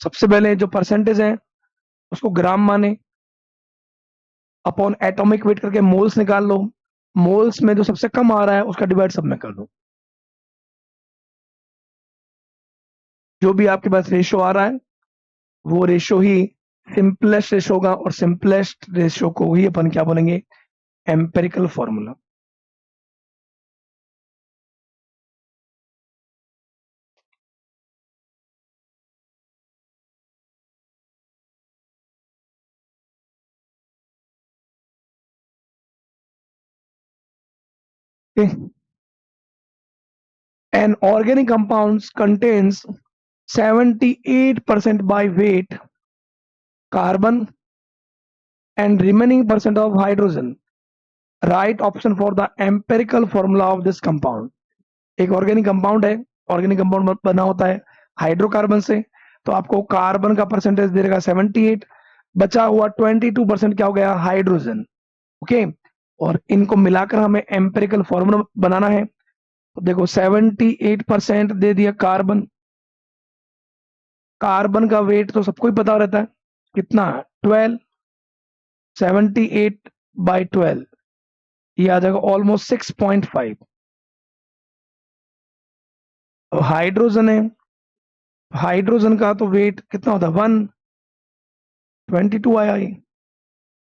Speaker 1: सबसे पहले जो परसेंटेज है उसको ग्राम माने, अपॉन एटॉमिक वेट करके मोल्स निकाल लो, मोल्स में जो सबसे कम आ रहा है उसका डिवाइड सब में कर दो। जो भी आपके पास रेशो आ रहा है वो रेशो ही सिंपलेस्ट रेशो होगा, और सिंपलेस्ट रेशो को ही अपन क्या बोलेंगे, empirical formula. An organic compound contains 78% by weight carbon and remaining percent of hydrogen. Right option for the empirical formula of this compound. एक ऑर्गेनिक कंपाउंड है, ऑर्गेनिक कंपाउंड बना होता है हाइड्रोकार्बन से, तो आपको कार्बन का परसेंटेज दे देगा 78, बचा हुआ 22% क्या हो गया, हाइड्रोजन। ओके, और इनको मिलाकर हमें एम्पेरिकल फॉर्मूला बनाना है। तो देखो 78% दे दिया कार्बन, कार्बन का वेट तो सबको ही पता रहता है कितना, 12, 78/12, ये आ जाएगा ऑलमोस्ट 6.5। हाइड्रोजन है, हाइड्रोजन का तो वेट कितना होता है, 122 आया ही।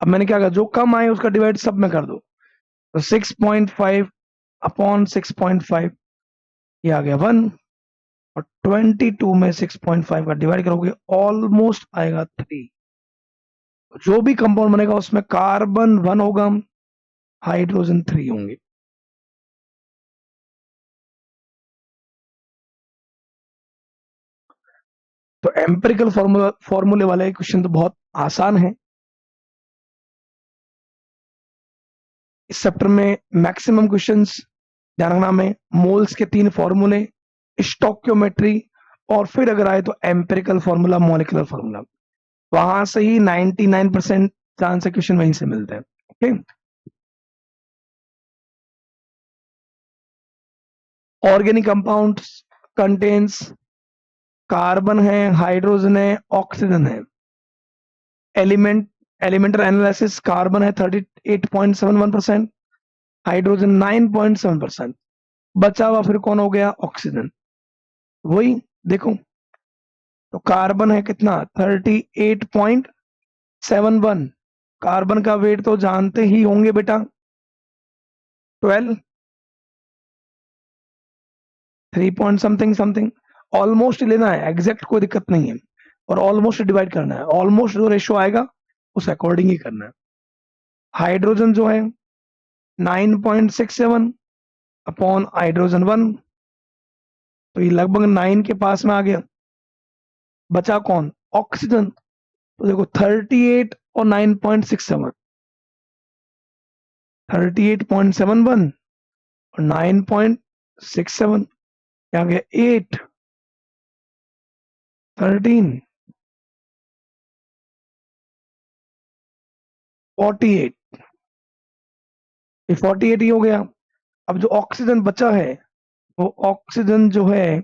Speaker 1: अब मैंने क्या कहा, जो कम आए उसका डिवाइड सब में कर दो, तो 6.5 अपॉन 6.5, ये आ गया 1, और 22 में 6.5 का डिवाइड करोगे ऑलमोस्ट आएगा 3। जो भी कंपाउंड बनेगा उसमें कार्बन 1 होगा, हाइड्रोजन 3 होंगे। तो एम्पिरिकल फॉर्मूले वाले क्वेश्चन तो बहुत आसान है। इस चैप्टर में मैक्सिमम क्वेश्चंस ध्यान रखना में मोल्स के 3 फॉर्मूले, स्टोक्योमेट्री, और फिर अगर आए तो एम्पिरिकल फॉर्मूला, मॉलिक्यूलर फॉर्मूला, वहां से ही 99% चांस है क्वेश्चन वहीं से मिलते हैं। Okay. Organic compounds contains carbon है, हाइड्रोजन है, ऑक्सीजन है। एलिमेंटल एनालिसिस कार्बन है 38.71%, हाइड्रोजन 9.7%, बचा हुआ फिर कौन हो गया? ऑक्सीजन। वही देखो, तो कार्बन है कितना? 38.71। कार्बन का वेट तो जानते ही होंगे बेटा, 12, 3 पॉइंट समथिंग समथिंग। ऑलमोस्ट लेना है, एग्जैक्ट कोई दिक्कत नहीं है, और ऑलमोस्ट डिवाइड करना है। ऑलमोस्ट जो रेशियो आएगा उस अकॉर्डिंग ही करना है। हाइड्रोजन जो है 9.67 अपॉन हाइड्रोजन 1, तो ये लगभग 9 के पास में आ गया। बचा कौन? ऑक्सीजन। तो देखो 38 और 9.67, 38.71 और 9.67, क्या गया? 8, 13, 48, ये 48 ही हो गया। अब जो ऑक्सीजन बचा है, वो ऑक्सीजन जो है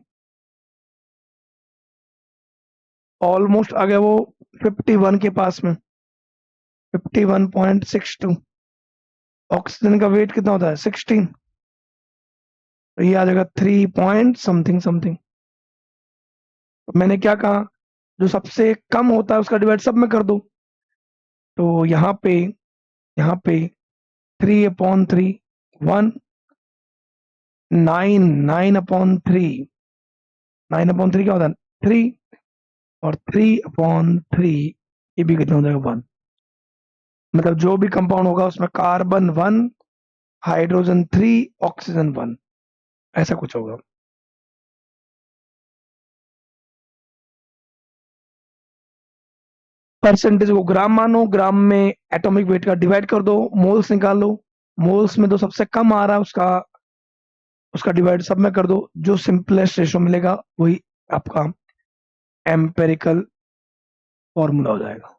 Speaker 1: ऑलमोस्ट आ गया वो 51 के पास में, 51.62। ऑक्सीजन का वेट कितना होता है? 16, तो ये आ जाएगा 3 पॉइंट समथिंग समथिंग। तो मैंने क्या कहा, जो सबसे कम होता है उसका डिवाइड सब में कर दो। तो यहाँ पे 3/3, 1, 9, 9/3, 9/3 क्या होता है? 3, और 3/3 ये भी कितना हो जाएगा? 1। मतलब जो भी कंपाउंड होगा उसमें कार्बन 1, हाइड्रोजन 3, ऑक्सीजन 1, ऐसा कुछ होगा। परसेंटेज को ग्राम मानो, ग्राम में एटॉमिक वेट का डिवाइड कर दो, मोल्स निकाल लो। मोल्स में जो सबसे कम आ रहा है उसका उसका डिवाइड सब में कर दो। जो सिंपलेस्ट रेशो मिलेगा वही आपका एम्पेरिकल फॉर्मूला हो जाएगा।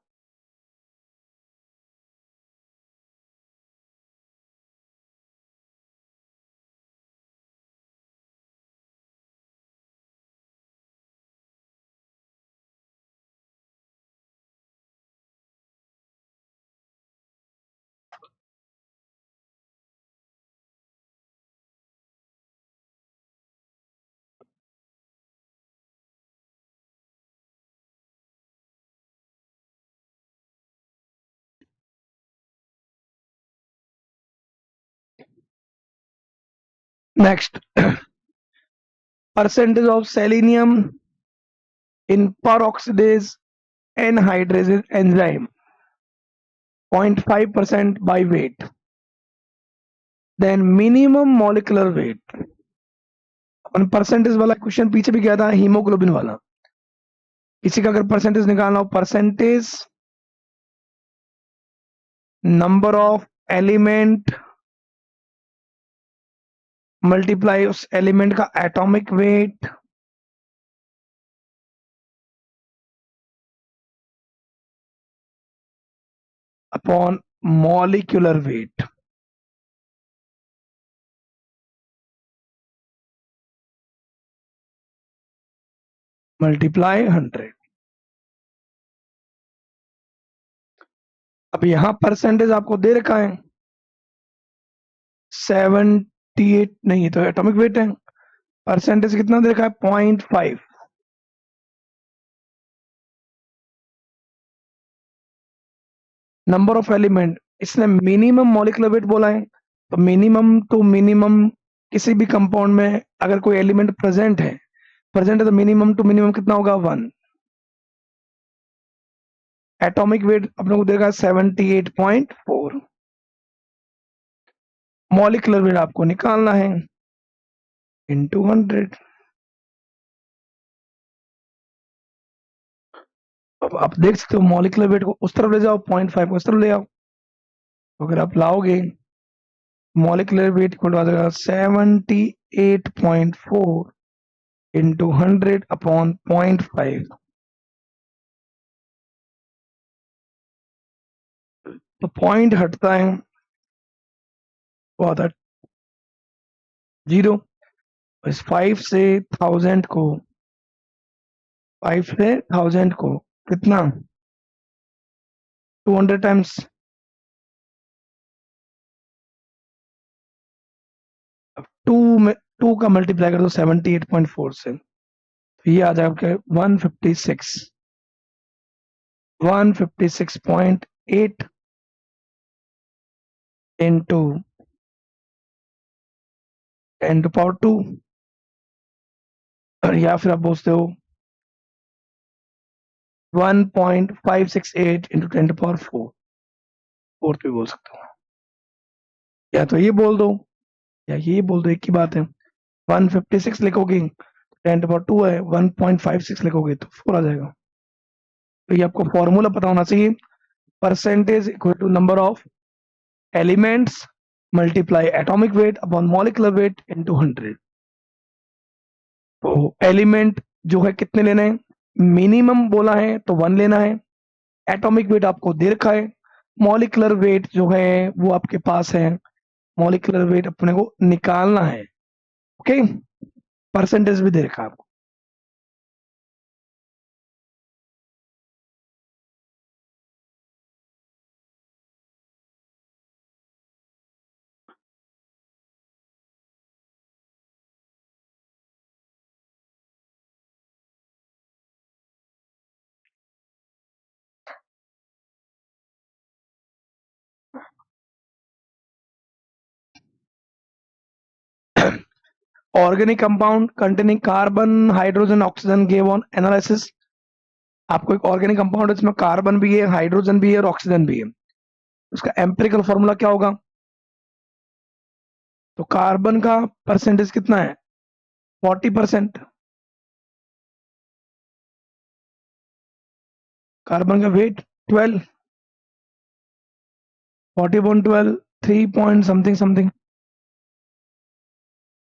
Speaker 1: नेक्स्ट, परसेंटेज ऑफ सेलेनियम इन पर oxidase anhydrase enzyme 0.5% by weight, then minimum molecular weight। Upon percentage वाला क्वेश्चन पीछे भी गया था, हीमोग्लोबिन वाला। किसी का अगर परसेंटेज निकालना हो, percentage number of element multiply उस एलिमेंट का atomic weight upon molecular weight multiply 100। अब यहां परसेंटेज आपको दे रखा है 78, नहीं तो एटॉमिक वेट है। परसेंटेज कितना दे रखा है? 0.5। नंबर ऑफ एलिमेंट, इसने मिनिमम मॉलिक्यूलर वेट बोला है, तो मिनिमम टू मिनिमम किसी भी कंपाउंड में अगर कोई एलिमेंट प्रेजेंट है तो मिनिमम टू मिनिमम कितना होगा? 1। एटॉमिक वेट अपने को देगा 78.4। मॉलिक्यूलर वेट आपको निकालना है इंटू 100। अब आप देख सकते हो मॉलिक्यूलर वेट को उस तरफ ले जाओ, 0.5 को इस तरफ ले आओ, तो अगर आप लाओगे मॉलिक्यूलर वेट इक्वल आ जाएगा 78.4 इंटू 100 अपॉन 0.5। तो पॉइंट हटता है, वो आता है 0। इस 5 से 1000 को 5 से 1000 को कितना 200 टाइम्स 2 में 2 का मल्टीप्लाई कर दो 78.4 से, तो ये आ जाएगा आपके 156.8 इंटू 10 to the power 2, या फिर आप बोलते हो 1.568 into 10 to the power 4 fourth भी बोल सकते हो, या तो ये बोल दो या ये बोल दो, एक ही बात है। 156 लिखोगे 10 to the power 2 है, 1.56 लिखोगे तो 4 आ जाएगा। तो ये आपको फॉर्मूला पता होना चाहिए, percentage equal to number of elements multiply atomic weight upon molecular weight into 100। तो एलिमेंट जो है कितने लेने हैं, मिनिमम बोला है तो 1 लेना है, एटॉमिक वेट आपको दे रखा है, मॉलिक्यूलर वेट जो है वो आपके पास है, मॉलिक्यूलर वेट अपने को निकालना है। ओके, परसेंटेज भी दे रखा है आपको। Organic compound containing carbon hydrogen oxygen give on analysis. आपको एक ऑर्गेनिक कंपाउंड है जिसमें कार्बन भी है, हाइड्रोजन भी है और ऑक्सीजन भी है, उसका एम्पिरिकल फॉर्मूला क्या होगा? तो कार्बन का परसेंटेज कितना है? 40%। कार्बन का weight 12, 40/12 3 point something something.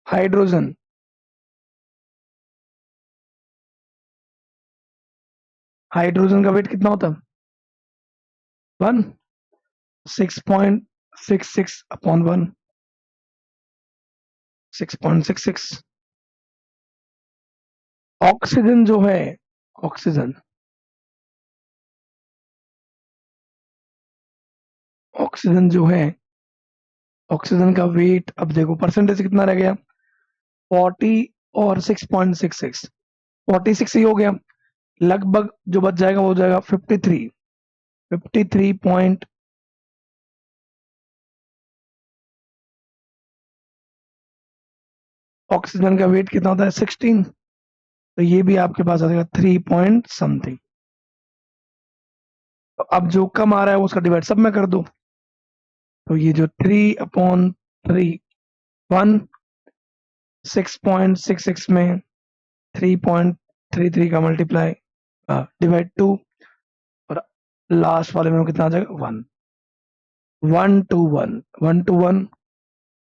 Speaker 1: Hydrogen hydrogen का वेट कितना होता है? 1, 6.66/1, 6.66। ऑक्सीजन जो है, ऑक्सीजन ऑक्सीजन जो है, ऑक्सीजन का वेट अब देखो परसेंटेज कितना रह गया, 40 और 6.66, 46 ही हो गया, लगभग जो बच जाएगा वो हो जाएगा 53 पॉइंट। ऑक्सीजन का वेट कितना होता है? 16, तो ये भी आपके पास आ जाएगा 3 पॉइंट समथिंग। तो अब जो कम आ रहा है उसका डिवाइड सब में कर दो, तो ये जो 3/3 1 6.66 में 3.33 का मल्टीप्लाई डिवाइड 2, और लास्ट वाले में कितना आ जाएगा? 1, 1 to 1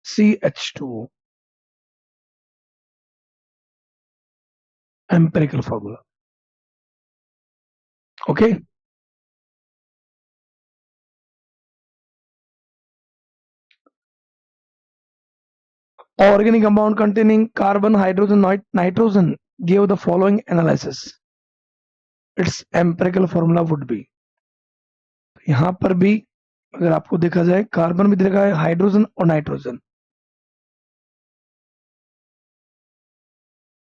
Speaker 1: CH2 empirical formula. Okay, organic compound containing carbon hydrogen nitrogen gave the following analysis, its empirical formula would be। यहां पर भी अगर आपको देखा जाए कार्बन भी देखा है, हाइड्रोजन और नाइट्रोजन,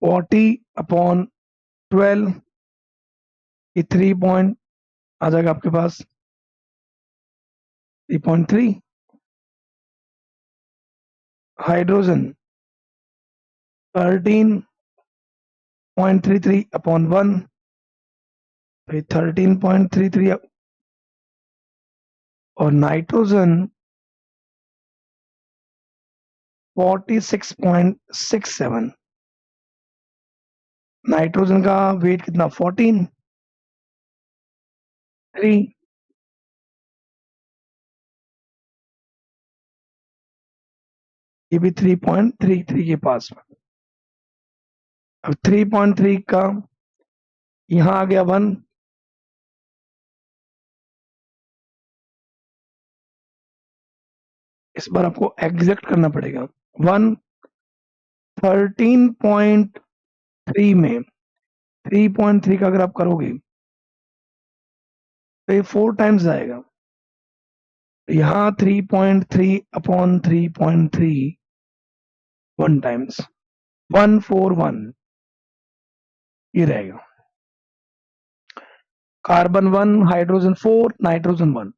Speaker 1: 40/12 ये 3 पॉइंट आ जाएगा आपके पास 3.3। हाइड्रोजन 13.33/1, तो 13.33, और नाइट्रोजन 46.67। नाइट्रोजन का वेट कितना? 14, 3, ये भी 3.33 के पास में। अब 3.3 का यहां आ गया 1, इस बार आपको एग्जैक्ट करना पड़ेगा। 1 13.3 में 3.3 का अगर आप करोगे तो ये 4 टाइम्स आएगा। यहाँ 3.3 अपॉन 3.3 1 टाइम्स 141 ये रहेगा। Carbon 1, hydrogen 4, nitrogen 1।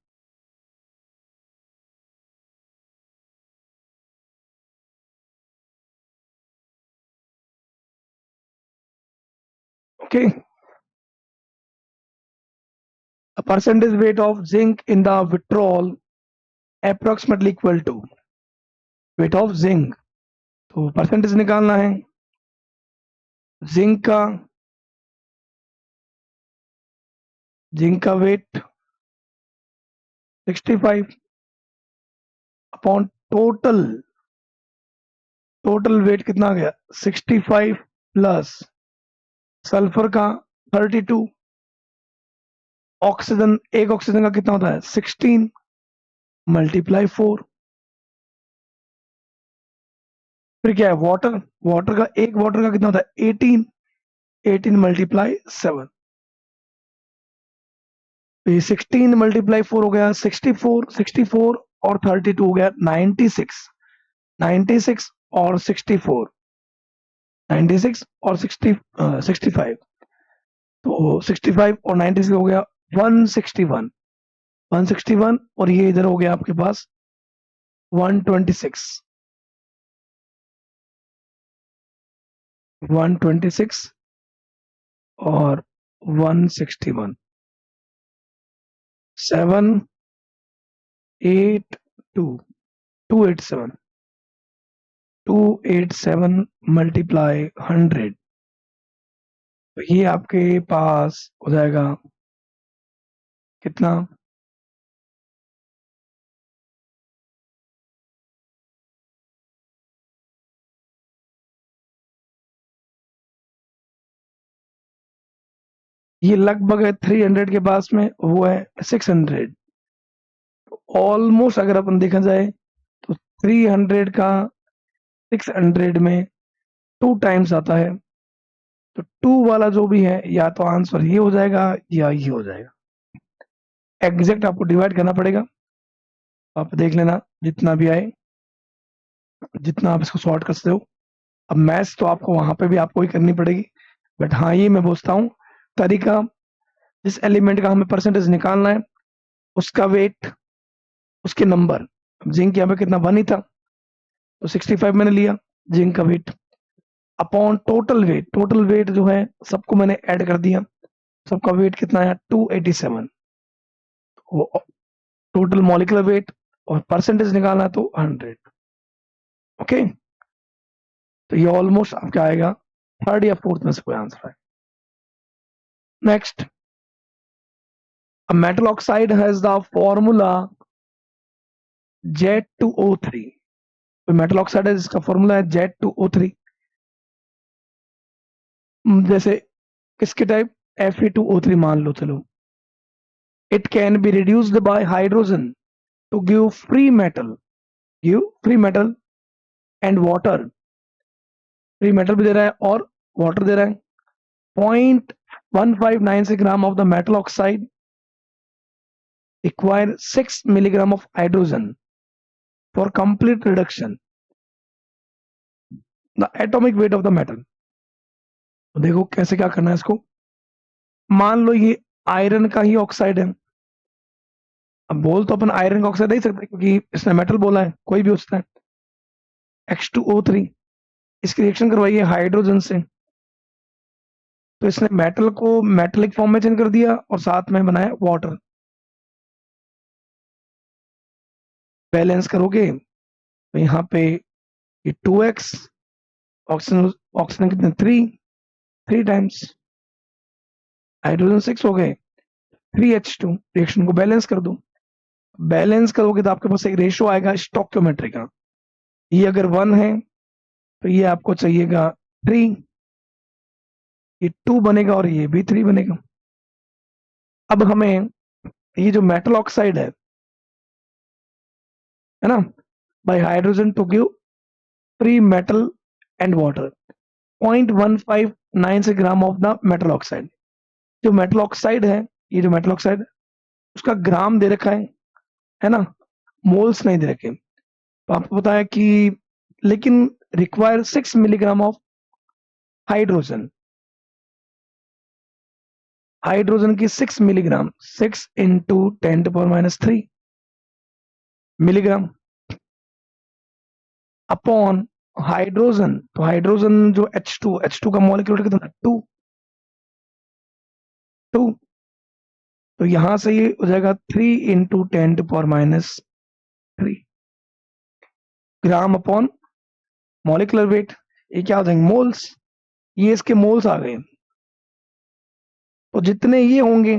Speaker 1: Okay, a percentage weight of zinc in the vitriol approximately equal to weight of zinc। तो परसेंटेज निकालना है जिंक का वेट 65 अपॉन टोटल वेट कितना आ गया 65 प्लस सल्फर का 32, ऑक्सीजन एक ऑक्सीजन का कितना होता है 16 मल्टीप्लाई 4। फिर क्या है वाटर का एक वाटर का कितना होता है 18 मल्टीप्लाई 7। तो ये 16 मल्टीप्लाई 4 हो गया 64 और 32 हो गया 96 और 64 96 और 65। तो 65 और 96 हो गया 161 और ये इधर हो गया आपके पास 126 और 161 287 मल्टीप्लाई 100। तो ये आपके पास हो जाएगा कितना ये लगभग है 300 के पास में वो है 600। ऑलमोस्ट अगर अपन देखा जाए तो 300 का 600 में 2 टाइम्स आता है। तो 2 वाला जो भी है या तो आंसर ये हो जाएगा या ये हो जाएगा। एग्जैक्ट आपको डिवाइड करना पड़ेगा। आप देख लेना जितना भी आए जितना आप इसको सॉर्ट कर सकते हो। अब मैथ्स तो आपको वहां पे भी आपको ही करनी पड़ेगी, बट हाँ ये मैं पूछता हूँ तरीका जिस एलिमेंट का हमें परसेंटेज निकालना है उसका वेट उसके नंबर। जिंक यहाँ पे कितना 1 ही था तो 65 मैंने लिया जिंक का वेट अपॉन टोटल वेट जो है सबको मैंने ऐड कर दिया। सबका वेट कितना है 287। टोटल मॉलिक्यूलर वेट और परसेंटेज निकालना है तो 100। ओके, तो ये ऑलमोस्ट आपका आएगा 3rd या 4th में से कोई आंसर है। Next, a metal oxide has the formula Z2O3। तो मेटल ऑक्साइड है जिसका फॉर्मूला है Z2O3। जैसे किसके टाइप Fe2O3 मान लो चलो। It can be reduced by hydrogen to give free metal and water. Free metal भी दे रहा है और वाटर दे रहा है। 0.1596 gram of the metal oxide require 6 milligram of hydrogen for complete reduction the atomic weight of the metal। तो देखो कैसे क्या करना है इसको। मान लो ये आयरन का ही ऑक्साइड है। अब बोल तो अपन आयरन का ऑक्साइड दे सकते क्योंकि इसने मेटल बोला है, कोई भी हो सकता है। H2O3 इसकी रिएक्शन करवाइए हाइड्रोजन से। तो इसने मेटल को मेटेलिक फॉर्म में चेंज कर दिया और साथ में बनाया वाटर। बैलेंस करोगे तो यहाँ पे ये 2x ऑक्सीजन कितने 3 टाइम्स हाइड्रोजन 6 हो गए 3H2। रिएक्शन को बैलेंस कर दो। बैलेंस करोगे तो आपके पास एक रेशियो आएगा स्टोइकियोमेट्री का। ये अगर 1 है तो ये आपको चाहिएगा 3, ये 2 बनेगा और ये भी 3 बनेगा। अब हमें ये जो मेटल ऑक्साइड है ना, by hydrogen to give free metal and water 0.1596 gram of the metal oxide. जो मेटल ऑक्साइड है, ये जो मेटल ऑक्साइड उसका ग्राम दे रखा है ना, मोल्स नहीं दे रखे। तो आपको पता है कि लेकिन require 6 milligram of hydrogen. Hydrogen की 6 milligram, 6 into 10⁻³ milligram upon hydrogen. तो हाइड्रोजन जो H2 का मॉलिक्यूलर कितना, 2। तो यहां से ये हो जाएगा 3 इंटू 10⁻³ ग्राम अपॉन मॉलिक्यूलर वेट। ये क्या हो जाएंगे, मोल्स। ये इसके मोल्स आ गए। तो जितने ये होंगे,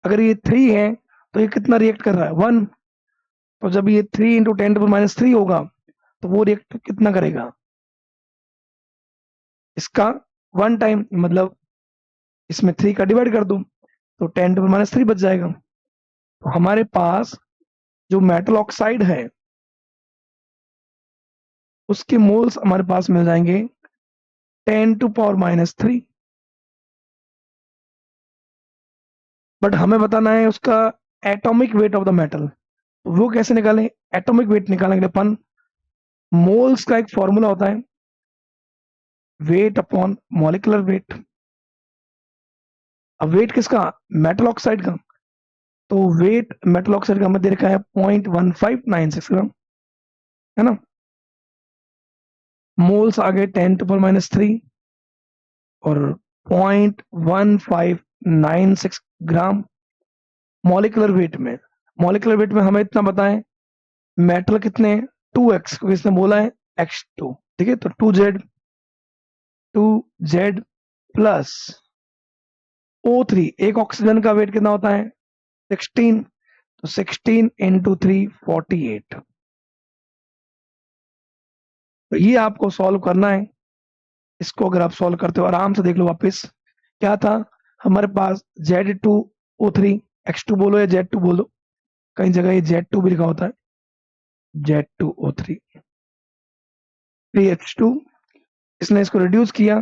Speaker 1: अगर ये 3 है तो ये कितना रिएक्ट कर रहा है, 1। तो जब ये 3 इंटू 10⁻³ होगा तो वो रिएक्ट कितना करेगा, इसका 1 टाइम, मतलब इसमें 3 का डिवाइड कर दो तो 10⁻³ बच जाएगा। तो हमारे पास जो मेटल ऑक्साइड है उसके मोल्स हमारे पास मिल जाएंगे 10⁻³ बट हमें बताना है उसका atomic weight of the metal. वो कैसे निकालें, एटॉमिक वेट निकालने के लिए अपन मोल्स का एक फॉर्मूला होता है, वेट अपॉन मॉलिक्यूलर वेट। अब वेट किसका, मेटल ऑक्साइड का। तो वेट मेटल ऑक्साइड का हमें दे रखा है 0.1596 ग्राम, है ना। मोल्स आ गए 10⁻³ और 0.1596 ग्राम। मॉलिक्यूलर वेट में हमें इतना बताएं, मेटल कितने, 2x, क्योंकि इसने बोला है x2, ठीक है। तो 2z प्लस O3, एक ऑक्सीजन का वेट कितना होता है, 16। तो 16 इंटू 3 48। तो ये आपको सॉल्व करना है। इसको अगर आप सॉल्व करते हो आराम से देख लो वापस क्या था हमारे पास, Z2O3, X2 बोलो या Z2 बोलो, कई जगह ये Z2 भी लिखा होता है, Z2O3 3H2। इसने इसको रिड्यूस किया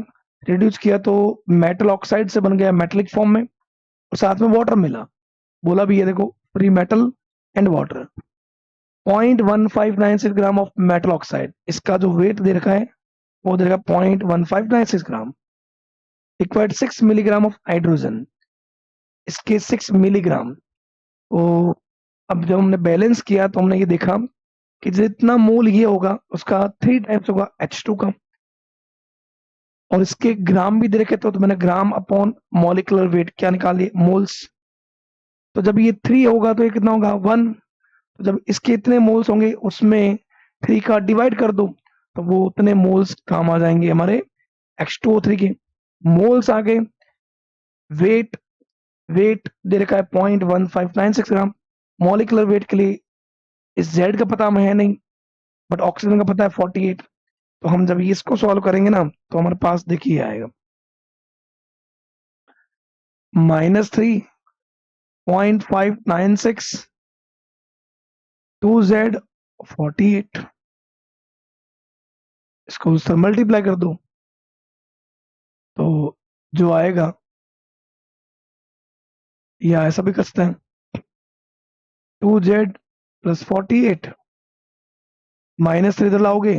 Speaker 1: तो मेटल ऑक्साइड से बन गया मेटलिक फॉर्म में, और साथ में वाटर मिला। बोला भी ये देखो, free metal and water. 0.1596 gram of metal oxide, इसका जो वेट दे रखा है वो दे रखा 0.1596 ग्राम। रिक्वायर्ड 6 मिलीग्राम ऑफ हाइड्रोजन, इसके 6 मिलीग्राम। तो अब जब हमने बैलेंस किया तो हमने ये देखा कि जितना मोल ये होगा उसका 3 टाइम्स होगा H2 का, और इसके ग्राम भी दे रखे तो मैंने ग्राम अपॉन मॉलिक्यूलर वेट क्या निकाले, मोल्स। तो जब ये 3 होगा तो ये कितना होगा, 1। तो जब इसके इतने मोल्स होंगे उसमें 3 का डिवाइड कर दो तो वो उतने मोल्स काम आ जाएंगे हमारे H2O3 के। मोल्स आ गए। वेट वेट दे रखा है 0.1596 ग्राम। मॉलिक्यूलर वेट के लिए इस जेड का पता हमें है नहीं, बट ऑक्सीजन का पता है 48। तो हम जब इसको सॉल्व करेंगे ना तो हमारे पास देखिए आएगा -3.596 2Z 48। इसको उससे मल्टीप्लाई कर दो तो जो आएगा, या ऐसा भी कर सकते हैं, 2Z प्लस 48 -3 इधर लाओगे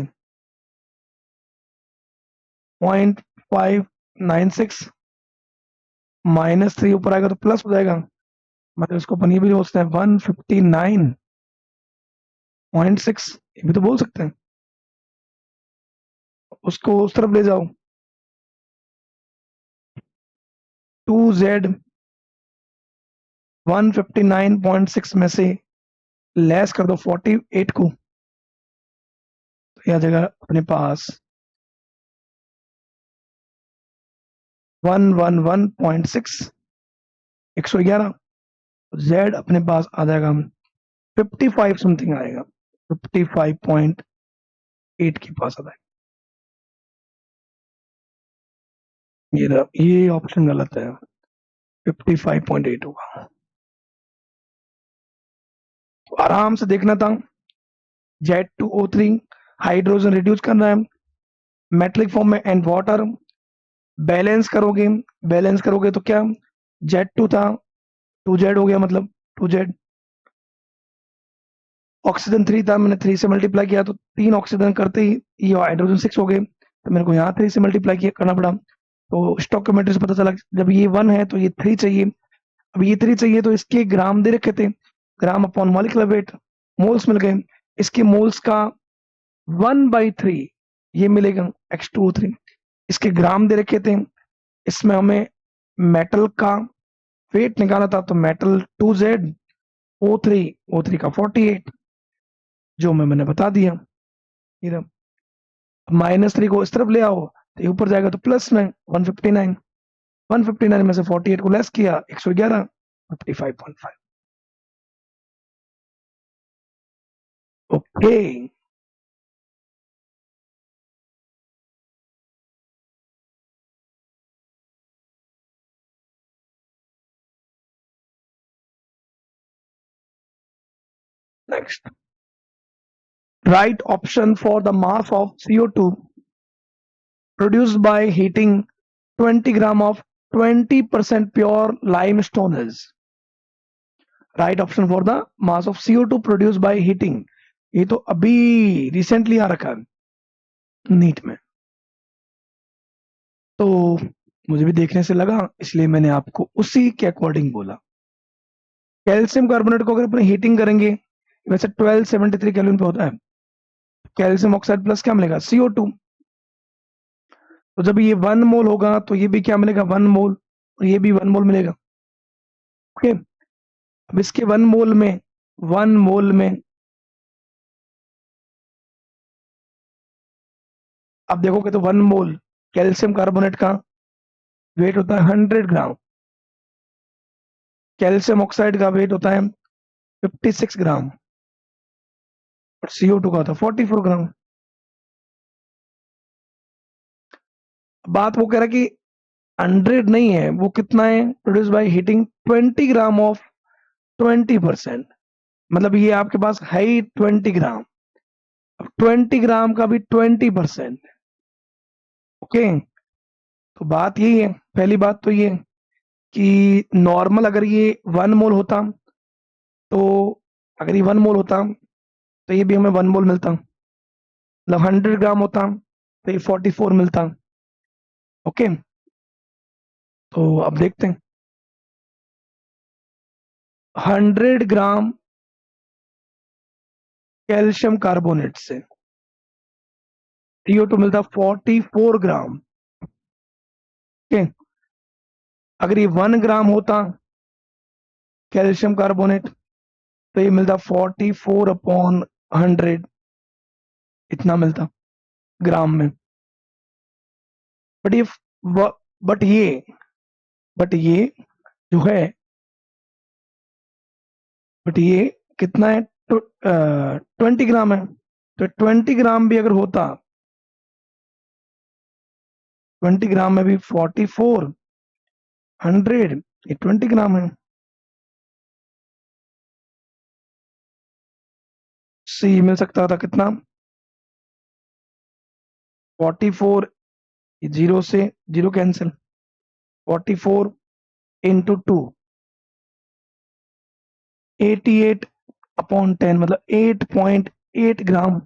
Speaker 1: 0.596 -3 ऊपर आएगा तो प्लस हो जाएगा, मतलब इसको अपन ये भी बोल सकते हैं 159.6, ये भी तो बोल सकते हैं। उसको उस तरफ ले जाओ, 2Z 159.6 में से लेस कर दो 48 को, तो यह जगह अपने पास 111.6, 111। Z अपने पास आ जाएगा 55 समथिंग आएगा, 55.8 के पास आ जाएगा। ये ऑप्शन गलत है, 55.8 होगा। तो आराम से देखना था, Z2O3 हाइड्रोजन रिड्यूस करना है, मेटलिक फॉर्म में एंड वाटर। बैलेंस करोगे तो क्या, Z2 था 2Z हो गया, मतलब 2Z। ऑक्सीजन 3 था, मैंने 3 से मल्टीप्लाई किया तो 3 ऑक्सीजन करते ही ये हाइड्रोजन 6 हो गए, तो मेरे को यहाँ 3 से मल्टीप्लाई किया करना पड़ा। तो स्टोइकियोमेट्री से पता चला जब ये 1 है तो ये 3 चाहिए। अब ये 3 चाहिए तो इसके ग्राम दे रखे थे, gram upon molecular weight, moles मिल गए। इसके मोल्स का 1/3 ये मिलेगा H2O3। इसके ग्राम दे रखे थे, इसमें हमें मेटल का वेट निकाला था, तो मेटल 2Z, O3 का 48, जो मैंने बता दिया। इधर -3 को इस तरफ ले आओ तो ये ऊपर जाएगा तो प्लस में 159, 159 में से 48 को लेस किया 111, 55.5। Okay, next, right option for the mass of CO2 produced by heating 20 gram of 20% pure limestone is right option for the mass of CO2 produced by heating। ये तो अभी रिसेंटली आ रखा है नीट में, तो मुझे भी देखने से लगा इसलिए मैंने आपको उसी के अकॉर्डिंग बोला। कैल्शियम कार्बोनेट को अगर अपने हीटिंग करेंगे, वैसे 1273 केल्विन पे होता है, कैल्शियम ऑक्साइड प्लस क्या मिलेगा CO2। तो जब ये 1 मोल होगा तो ये भी क्या मिलेगा 1 मोल, और ये भी 1 मोल मिलेगा। ओके, अब इसके 1 मोल में, 1 मोल में अब देखोगे तो 1 मोल कैल्शियम कार्बोनेट का वेट होता है 100 ग्राम, कैल्शियम ऑक्साइड का वेट होता है 56 ग्राम, और CO2 का होता है 44 ग्राम। बात वो कह रहा है कि 100 नहीं है, वो कितना है, produce by heating 20 gram of 20%, मतलब ये आपके पास है ही 20 ग्राम, अब 20 ग्राम का भी 20%। ओके, तो बात यही है, पहली बात तो ये कि नॉर्मल अगर ये 1 मोल होता, तो अगर ये 1 मोल होता तो ये भी हमें 1 मोल मिलता, मतलब 100 ग्राम होता तो ये 44 मिलता। ओके, तो अब देखते हैं, 100 ग्राम कैल्शियम कार्बोनेट से CO2 मिलता 44 ग्राम। ओके, अगर ये 1 ग्राम होता कैल्शियम कार्बोनेट तो ये मिलता 44/100, इतना मिलता ग्राम में। बट ये बट ये बट ये जो है, बट ये कितना है, 20 ग्राम है, तो 20 ग्राम भी अगर होता, 20 ग्राम में भी 44, 100, ये 20 ग्राम है। सी मिल सकता था कितना, 44, जीरो से जीरो कैंसिल, 44 इंटू 2, 88/10, मतलब 8.8 ग्राम।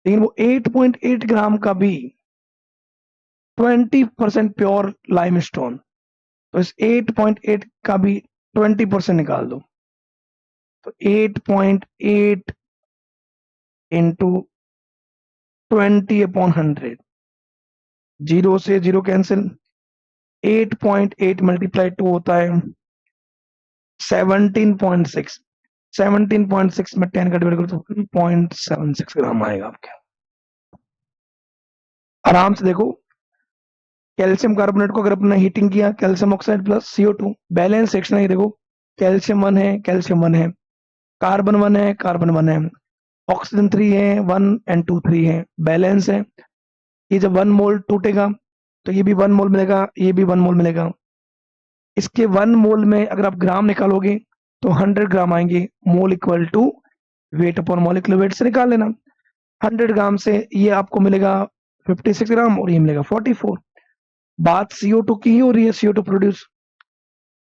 Speaker 1: लेकिन वो 8.8 ग्राम का भी 20% प्योर लाइमस्टोन, तो इस 8.8 का भी 20% निकाल दो, तो 8.8 इंटू 20/100, जीरो से जीरो कैंसिल, 8.8 मल्टीप्लाई 2 होता है 17.6, 17.6 में 10 का डिवाइड करो तो 3.76 ग्राम आएगा आपके। आराम से देखो, कैल्शियम कार्बोनेट को अगर अपने हीटिंग किया, calcium oxide plus CO2, balance section है, देखो कैल्शियम 1 है, कैल्शियम 1 है, कार्बन 1 है, कार्बन 1 है, ऑक्सीजन 3 है, 1 एंड 2 3 है, बैलेंस है। ये जब 1 मोल टूटेगा तो ये भी 1 मोल मिलेगा, ये भी 1 मोल मिलेगा। इसके 1 मोल में अगर आप ग्राम निकालोगे तो 100 ग्राम आएंगे, mole equal to weight upon molecular weight से निकाल लेना। 100 ग्राम से ये आपको मिलेगा 56 ग्राम और ये मिलेगा 44। बात CO2 की ही हो रही है, CO2 प्रोड्यूस।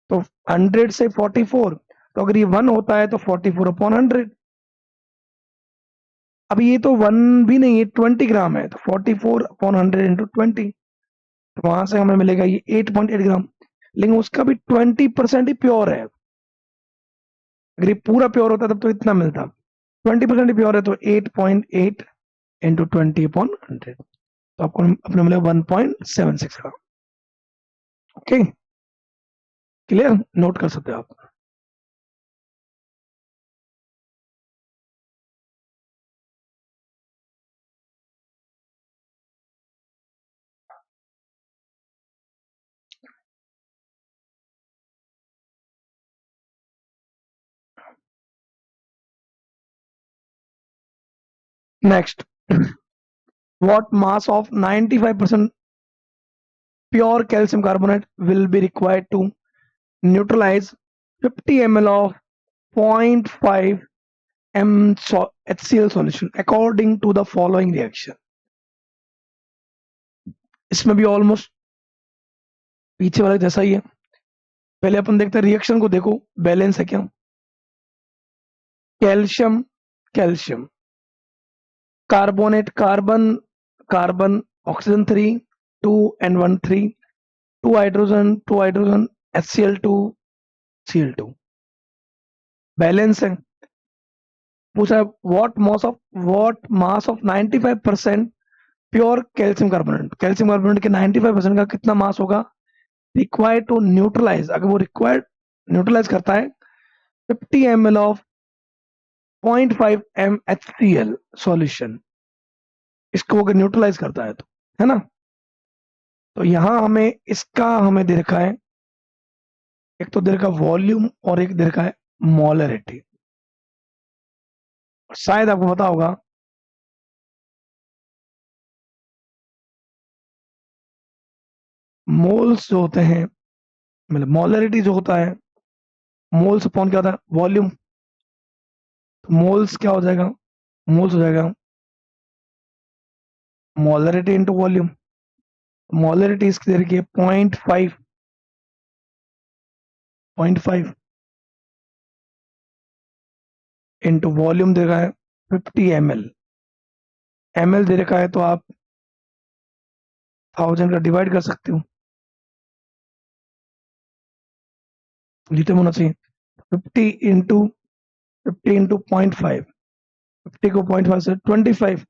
Speaker 1: तो 100 से 44, तो अगर ये 1 होता है तो 44/100। अब ये तो 1 भी नहीं है, 20 ग्राम है, तो 44/100 इंटू 20, तो वहां से हमें मिलेगा ये 8.8 ग्राम। लेकिन उसका भी 20% ही प्योर है। अगर ये पूरा प्योर होता तब तो इतना मिलता। 20% ही प्योर है, तो 8.8 इंटू 20/100, तो आपको अपने मिलेगा 1.76 ग्राम। ओके, क्लियर, नोट कर सकते हो आप। Next, what mass of 95% pure calcium carbonate will be required to neutralize 50 ml of 0.5 m HCl solution according to the following reaction। इसमें भी ऑलमोस्ट पीछे वाले जैसा ही है। पहले अपन देखते हैं रिएक्शन को, देखो बैलेंस है क्या। Calcium calcium, carbonate carbon carbon, oxygen 3 2 N1 3, 2 hydrogen HCl2 Cl2, balance है। पूछा है what mass of 95% pure calcium carbonate. Calcium carbonate के 95% का कितना मास होगा रिक्वायर्ड टू न्यूट्रलाइज। अगर वो रिक्वायर्ड न्यूट्रलाइज करता है 50 ml of 0.5 m HCl solution, इसको अगर न्यूट्रलाइज करता है तो, है ना। तो यहां हमें इसका हमें दे रखा है, एक तो दे रखा वॉल्यूम और एक दे रखा है मोलरिटी। शायद आपको पता होगा मोल्स जो होते हैं, मतलब मोलरिटी जो होता है, मोल्स अपॉन क्या होता है वॉल्यूम। तो मोल्स क्या हो जाएगा, मोल्स हो जाएगा मोलरिटी इंटू वॉल्यूम। मोलरिटी इसकी दे रखी है 0.5 इंटू वॉल्यूम दे रखा है 50 ml। ml दे रखा है तो आप 1000 का डिवाइड कर सकते हो, लीटर में होना चाहिए। 50 इंटू 0.5, 50 को 0.5 से 25,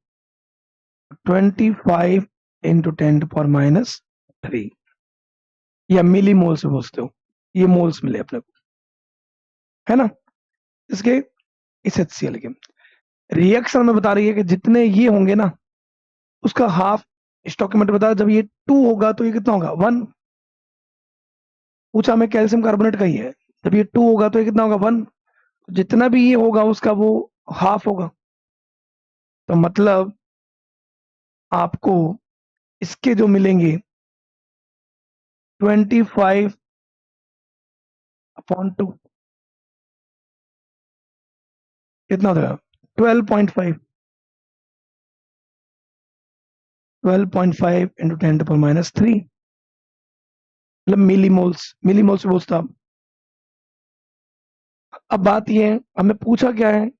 Speaker 1: 25 इंटू 10⁻³ या मिली मोल से पूछते हो, ये मोल्स मिले अपने को, है ना। इसके इस HCl के रिएक्शन में बता रही है कि जितने ये होंगे ना उसका हाफ स्टोकियोमेट्री बता। जब ये 2 होगा तो ये कितना होगा 1। पूछा हमें कैल्शियम कार्बोनेट का ही है, जब ये 2 होगा तो ये कितना होगा 1। जितना भी ये होगा उसका वो हाफ होगा। तो मतलब आपको इसके जो मिलेंगे 25/2 कितना हो जाएगा 12.5, 12.5 इंटू 10⁻³ मतलब मिली मोल्स बोलता। अब बात ये है, हमें पूछा क्या है,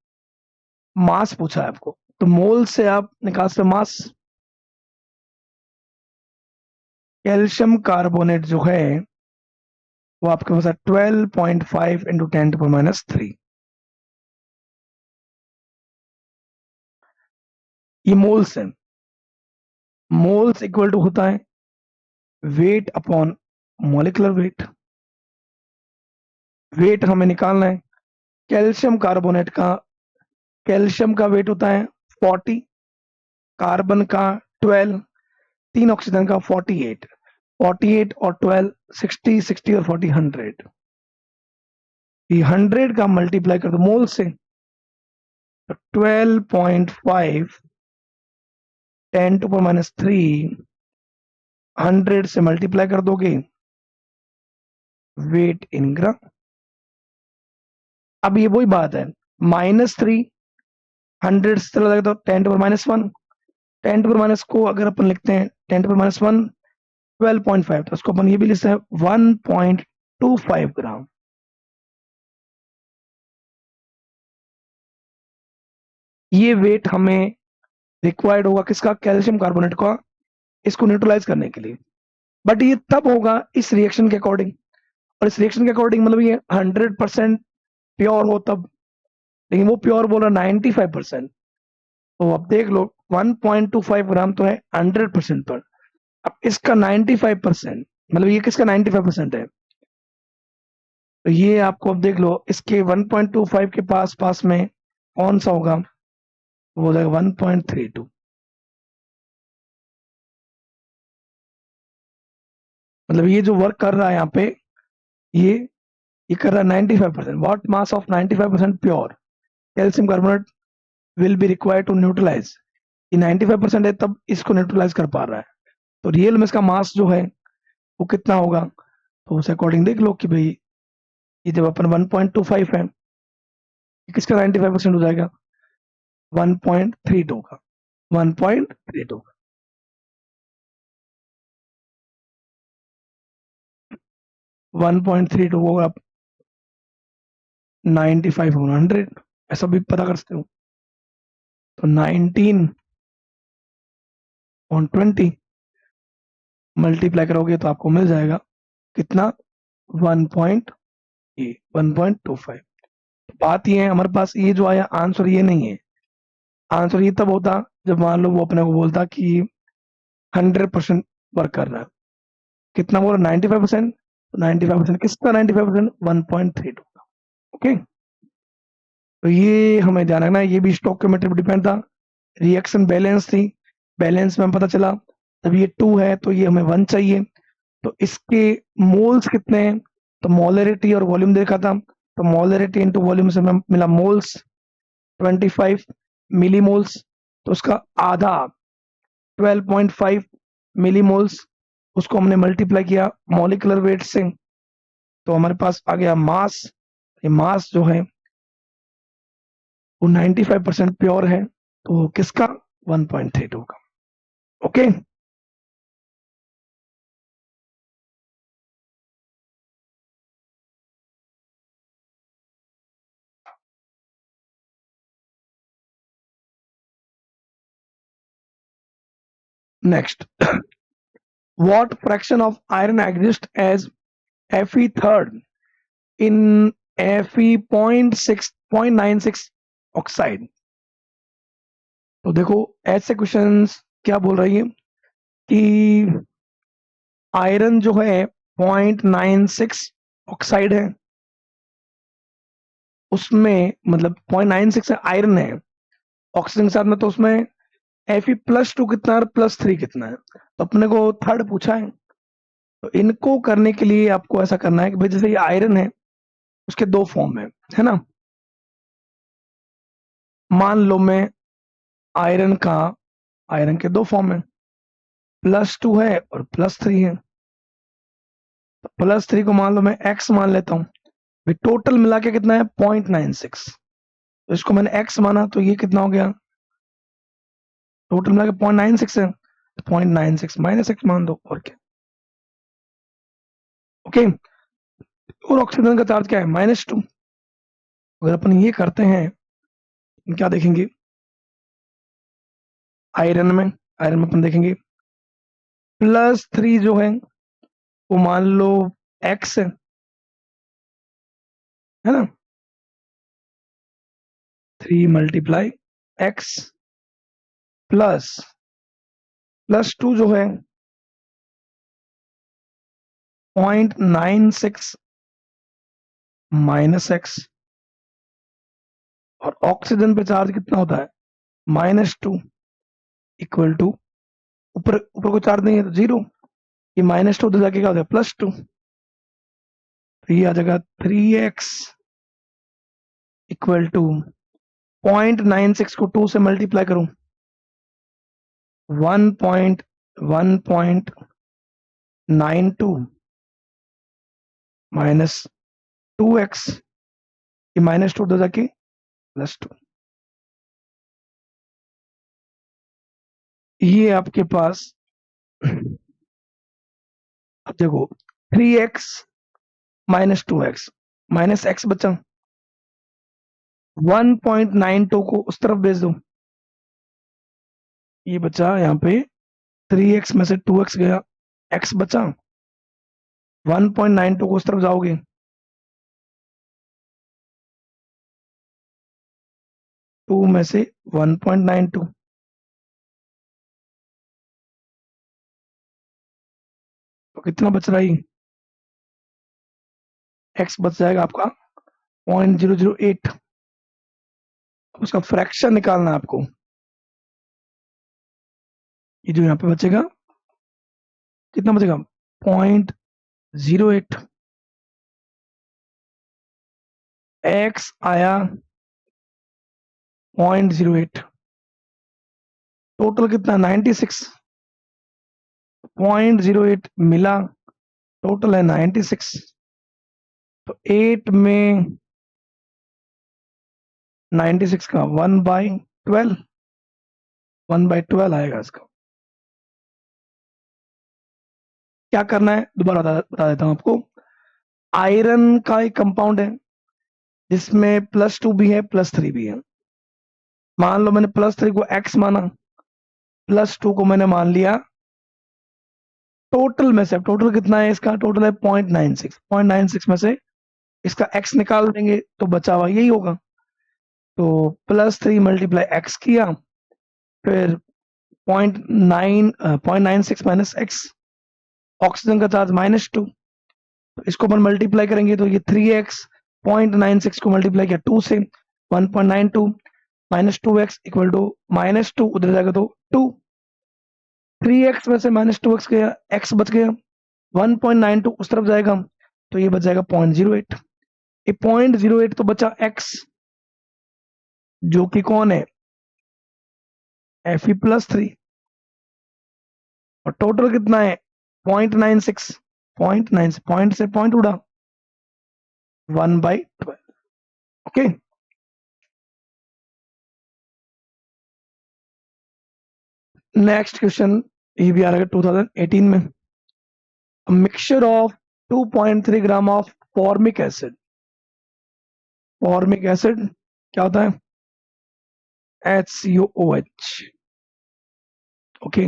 Speaker 1: मास पूछा है आपको, तो मोल से आप निकाल सकते मास। कैल्शियम कार्बोनेट जो है वो आपके पास है 12.5 इंटू 10⁻³। ये मोल्स है। मोल्स इक्वल टू होता है weight upon molecular weight. Weight हमें निकालना है। कैल्शियम कार्बोनेट का, कैल्शियम का वेट होता है 40, कार्बन का 12, 3 ऑक्सीजन का 48, 48 और 12 60, 60 और 40 100। ये 100 का मल्टीप्लाई कर दो मोल से, तो 12.5 10⁻³ 100 से मल्टीप्लाई कर दोगे वेट इन ग्राम। अब ये वही बात है -3 100 से चला जाएगा तो 10⁻⁻1, 10⁻⁻ को अगर अपन लिखते हैं 10⁻⁻1 12.5, तो उसको अपन ये भी लिखते हैं 1.25 ग्राम। ये वेट हमें रिक्वायर्ड होगा किसका, कैल्शियम कार्बोनेट का, इसको न्यूट्रलाइज करने के लिए। बट ये तब होगा इस रिएक्शन के अकॉर्डिंग, और इस रिएक्शन के अकॉर्डिंग मतलब ये 100% प्योर हो तब, लेकिन वो प्योर बोल रहा 95%। तो अब देख लो 1.25 ग्राम तो है 100% पर, अब इसका 95%, मतलब ये किसका 95% है, तो ये आपको अब देख लो इसके 1.25 के पास पास में कौन सा होगा, वो हो जाएगा 1.32। मतलब ये जो वर्क कर रहा है यहाँ पे, ये ये कर रहा है 95%। What mass of 95% pure calcium carbonate will be required to neutralise, ये 95% है तब इसको न्यूट्रलाइज कर पा रहा है। तो रियल में इसका मास जो है वो कितना होगा, तो उस अकॉर्डिंग देख लो कि भाई ये जब अपन 1.25 है, ये किसका 95% हो जाएगा, 1.32 का, 1.32 का। 1.32 को आप 95 और 100 ऐसा भी पता कर सकते हो, तो 19/20 मल्टीप्लाई करोगे तो आपको मिल जाएगा कितना, 1.25। बात ये है हमारे पास ये जो आया आंसर ये नहीं है, आंसर ये तब होता जब मान लो वो अपने को बोलता कि 100% वर्क कर रहा है, कितना बोल रहा 95%, 95% किसका 95%, 1.32 का। ओके, तो ये हमें ध्यान रखना है, ये भी स्टोइकोमेट्री पर डिपेंड था। रिएक्शन बैलेंस थी, बैलेंस में पता चला जब ये 2 है तो ये हमें 1 चाहिए, तो इसके मोल्स कितने हैं, तो मोलरिटी और वॉल्यूम देखा था, तो मोलरिटी इंटू वॉल्यूम से हमें मिला मोल्स 25 मिलीमोल्स, तो उसका आधा 12.5 मिलीमोल्स, उसको हमने मल्टीप्लाई किया मॉलिक्यूलर वेट से, तो हमारे पास आ गया मास। ये मास जो है वो 95% प्योर है, तो किसका, 1.32 का। Okay, next, what fraction of iron exists as Fe third in Fe 0.96 oxide. तो देखो ऐसे क्वेश्चंस क्या बोल रही है कि आयरन जो है 0.96 ऑक्साइड है, उसमें मतलब 0.96 आयरन है, ऑक्सीजन के साथ में, तो उसमें Fe+2 कितना है, +3 कितना है, तो अपने को थर्ड पूछा है। तो इनको करने के लिए आपको ऐसा करना है कि भाई जैसे ये आयरन है उसके दो फॉर्म है ना, मान लो मैं आयरन के दो फॉर्म है, +2 है और +3 है, तो +3 को मान लो मैं x मान लेता हूँ, टोटल मिला के कितना है 0.96, तो इसको मैंने x माना तो ये कितना हो गया, टोटल मिला के 0.96 है, 0.96 -x मान दो और क्या। ओके, और ऑक्सीजन का चार्ज क्या है, -2। अगर अपन ये करते हैं क्या देखेंगे, आयरन में अपन देखेंगे +3 जो है वो मान लो x है ना, 3 × x +2 जो है 0.96 -x, और ऑक्सीजन पे चार्ज कितना होता है, -2 इक्वल टू, ऊपर ऊपर को चार्ज नहीं है तो 0, ये -2 तो जाके क्या हो जाएगा +2, तो ये आ जाएगा 3x इक्वल टू 0.96 को 2 से मल्टीप्लाई करूं 1.1.92 -2x, ये -2 तो जाके +2। ये आपके पास अब देखो 3x minus 2x minus x बचा 1.92 को उस तरफ भेज दो, ये बचा यहाँ पे 3x में से 2x गया, x बचा 1.92 को उस तरफ जाओगे 2 में से 1.92 तो कितना बच रहा है, x बच जाएगा आपका 0.008। उसका फ्रैक्शन निकालना है आपको, ये जो यहाँ पे बचेगा कितना बचेगा 0.08, x आया 0.08, टोटल कितना 96, 0.08 मिला, टोटल है 96, तो 8 में 96 का 1/12, 1/12 आएगा इसका। क्या करना है दोबारा बता देता हूं आपको। आयरन का एक कंपाउंड है जिसमें +2 भी है +3 भी है। मान लो मैंने +3 को x माना, +2 को मैंने मान लिया, टोटल में से टोटल कितना है इसका, टोटल है 0.96 में से इसका x निकाल देंगे तो बचा हुआ यही होगा। तो +3 मल्टीप्लाई x किया, फिर 0.96 माइनस x, ऑक्सीजन का चार्ज -2, तो इसको अपन मल्टीप्लाई करेंगे तो ये 3x 0.96 को मल्टीप्लाई किया 2 से 1.92 माइनस 2x इक्वल टू -2, उधर जाएगा तो 2, 3x में से -2x गया, x बच गया 1.92 उस तरफ जाएगा तो ये बच जाएगा 0.08। ये 0.08 तो बचा x जो कि कौन है Fe+3, और टोटल कितना है 0.96, पॉइंट से पॉइंट उड़ा 1/12। ओके, नेक्स्ट क्वेश्चन ये भी आ रहा है 2018 में। Mixture of 2.3 gram of formic acid, formic acid क्या होता है HCOOH, okay,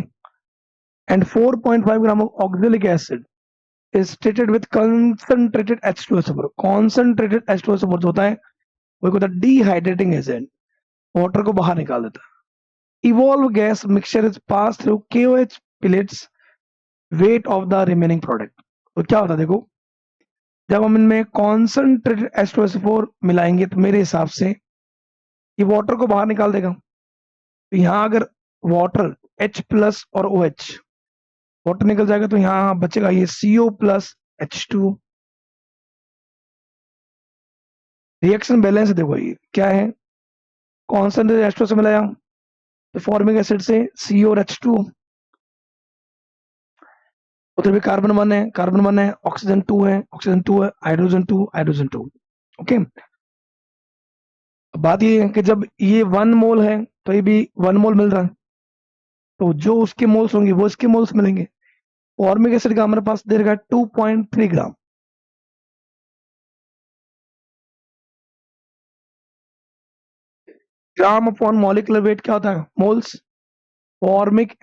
Speaker 1: and 4.5 gram of oxalic acid is treated with concentrated H2SO4। concentrated H2SO4 जो होता है वो एक होता है डिहाइड्रेटिंग एजेंट, वाटर को बाहर निकाल देता है। Evolve gas mixture is pass through KOH plates weight of the remaining product. तो क्या होता है देखो, जब हम इनमें कॉन्सेंट्रेटेड H2SO4 मिलाएंगे तो मेरे हिसाब से ये वाटर को बाहर निकाल देगा। तो यहाँ अगर वाटर H+ और OH, वाटर निकल जाएगा तो यहाँ बचेगा ये CO+H2। रिएक्शन बैलेंस देखो ये क्या है, कॉन्सेंट्रेटेड H2 से मिलाया तो फॉर्मिक एसिड से CO और H2, उधर भी कार्बन 1 है ऑक्सीजन 2 है हाइड्रोजन 2। ओके, बात ये है कि जब ये 1 मोल है तो ये भी 1 मोल मिल रहा है, तो जो उसके मोल्स होंगे वो इसके मोल्स मिलेंगे। फॉर्मिक एसिड का हमारे पास दे रखा 2.3 ग्राम, ग्राम अपॉन मॉलिक्यूलर वेट क्या होता है मोल्स। फॉर्मिक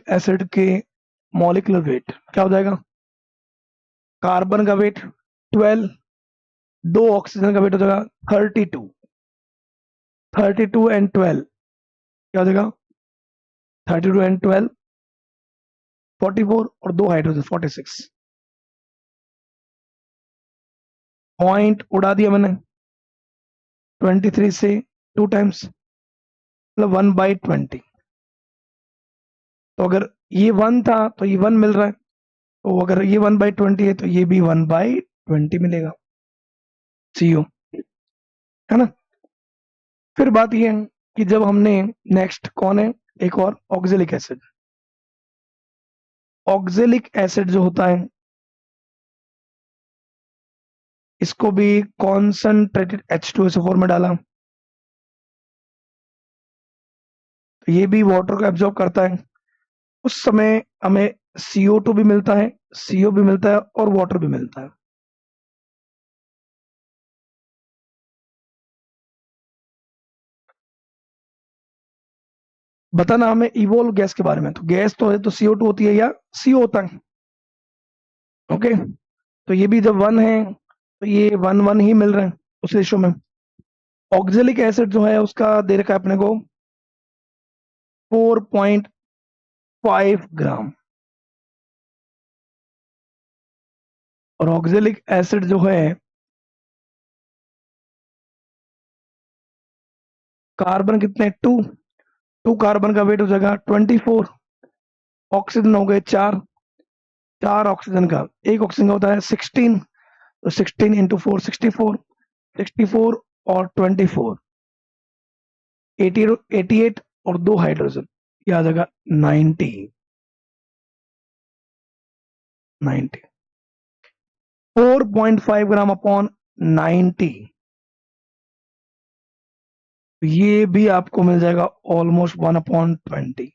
Speaker 1: एसिड के मॉलिक्यूलर वेट क्या हो जाएगा, कार्बन का वेट 12, 2 ऑक्सीजन का वेट हो जाएगा 32, 32 एंड 12 क्या हो जाएगा 32 एंड 12 44, और 2 हाइड्रोजन 46। पॉइंट उड़ा दिया मैंने 23 से 2 टाइम्स, मतलब 1/20। तो अगर ये 1 था तो ये 1 मिल रहा है, तो अगर ये 1/20 है तो ये भी 1/20 मिलेगा CO, है ना। फिर बात ये है कि जब हमने नेक्स्ट कौन है, एक और ऑक्जेलिक एसिड। ऑक्जेलिक एसिड जो होता है इसको भी कॉन्सेंट्रेटेड H2SO4 में डाला, ये भी वाटर को एब्जॉर्ब करता है। उस समय हमें CO2 भी मिलता है, CO भी मिलता है और वाटर भी मिलता है। बताना हमें इवोल्व गैस के बारे में। तो गैस तो है तो CO2 होती है या CO होता है। ओके, तो ये भी जब वन है तो ये वन वन ही मिल रहे हैं उस रेशो में। ऑक्जेलिक एसिड जो है उसका दे रखा है अपने को 4.5 ग्राम। और ऑक्जेलिक एसिड जो है कार्बन कितने, 2 कार्बन का वेट हो जाएगा 24। ऑक्सीजन हो गए 4, 4 ऑक्सीजन का, एक ऑक्सीजन का होता है 16। तो 16 इंटू 4 64, 64 और 24 88 और 2 हाइड्रोजन, ये आ जाएगा 90। 90 4.5 ग्राम अपॉन 90, ये भी आपको मिल जाएगा ऑलमोस्ट 1/20।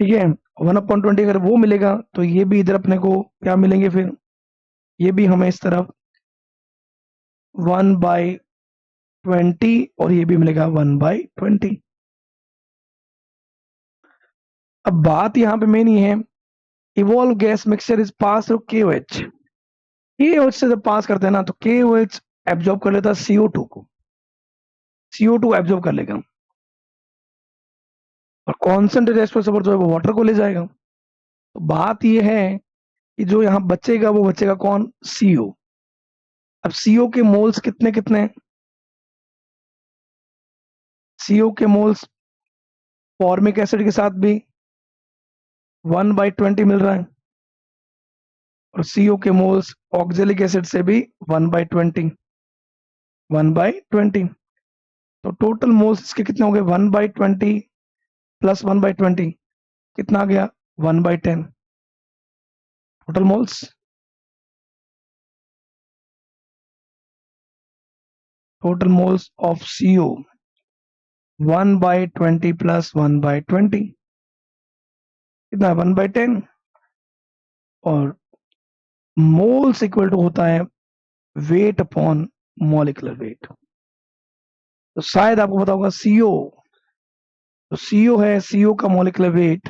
Speaker 1: ठीक है, 1/20 अगर वो मिलेगा तो ये भी इधर अपने को क्या मिलेंगे फिर, ये भी हमें इस तरफ 1/20 और ये भी मिलेगा 1/20। अब बात यहाँ पे मेन ये है, evolve gas mixture is pass through KOH। KOH से जब पास करते हैं ना तो KOH एब्जॉर्ब कर लेता है CO2 को, CO2 एब्जॉर्ब कर लेगा और कॉन्सेंट्रेट एस्प्रेसो जो है वो वाटर को ले जाएगा। तो बात ये है कि जो यहाँ बचेगा वो बचेगा कौन, CO। अब CO के मोल्स कितने कितने हैं? CO के मोल्स फॉर्मिक एसिड के साथ भी 1/20 मिल रहा है और CO के मोल्स ऑक्जेलिक एसिड से भी 1/20, 1/20। तो टोटल मोल्स इसके कितने हो गए, 1/20 प्लस 1/20 कितना आ गया, 1/10 total moles. Total moles of CO 1/20 plus 1/20 कितना, 1/10। और मोल्स इक्वल टू होता है वेट अपॉन मॉलिक्यूलर वेट। तो शायद आपको पता होगा CO, तो CO है, CO का मॉलिक्यूलर वेट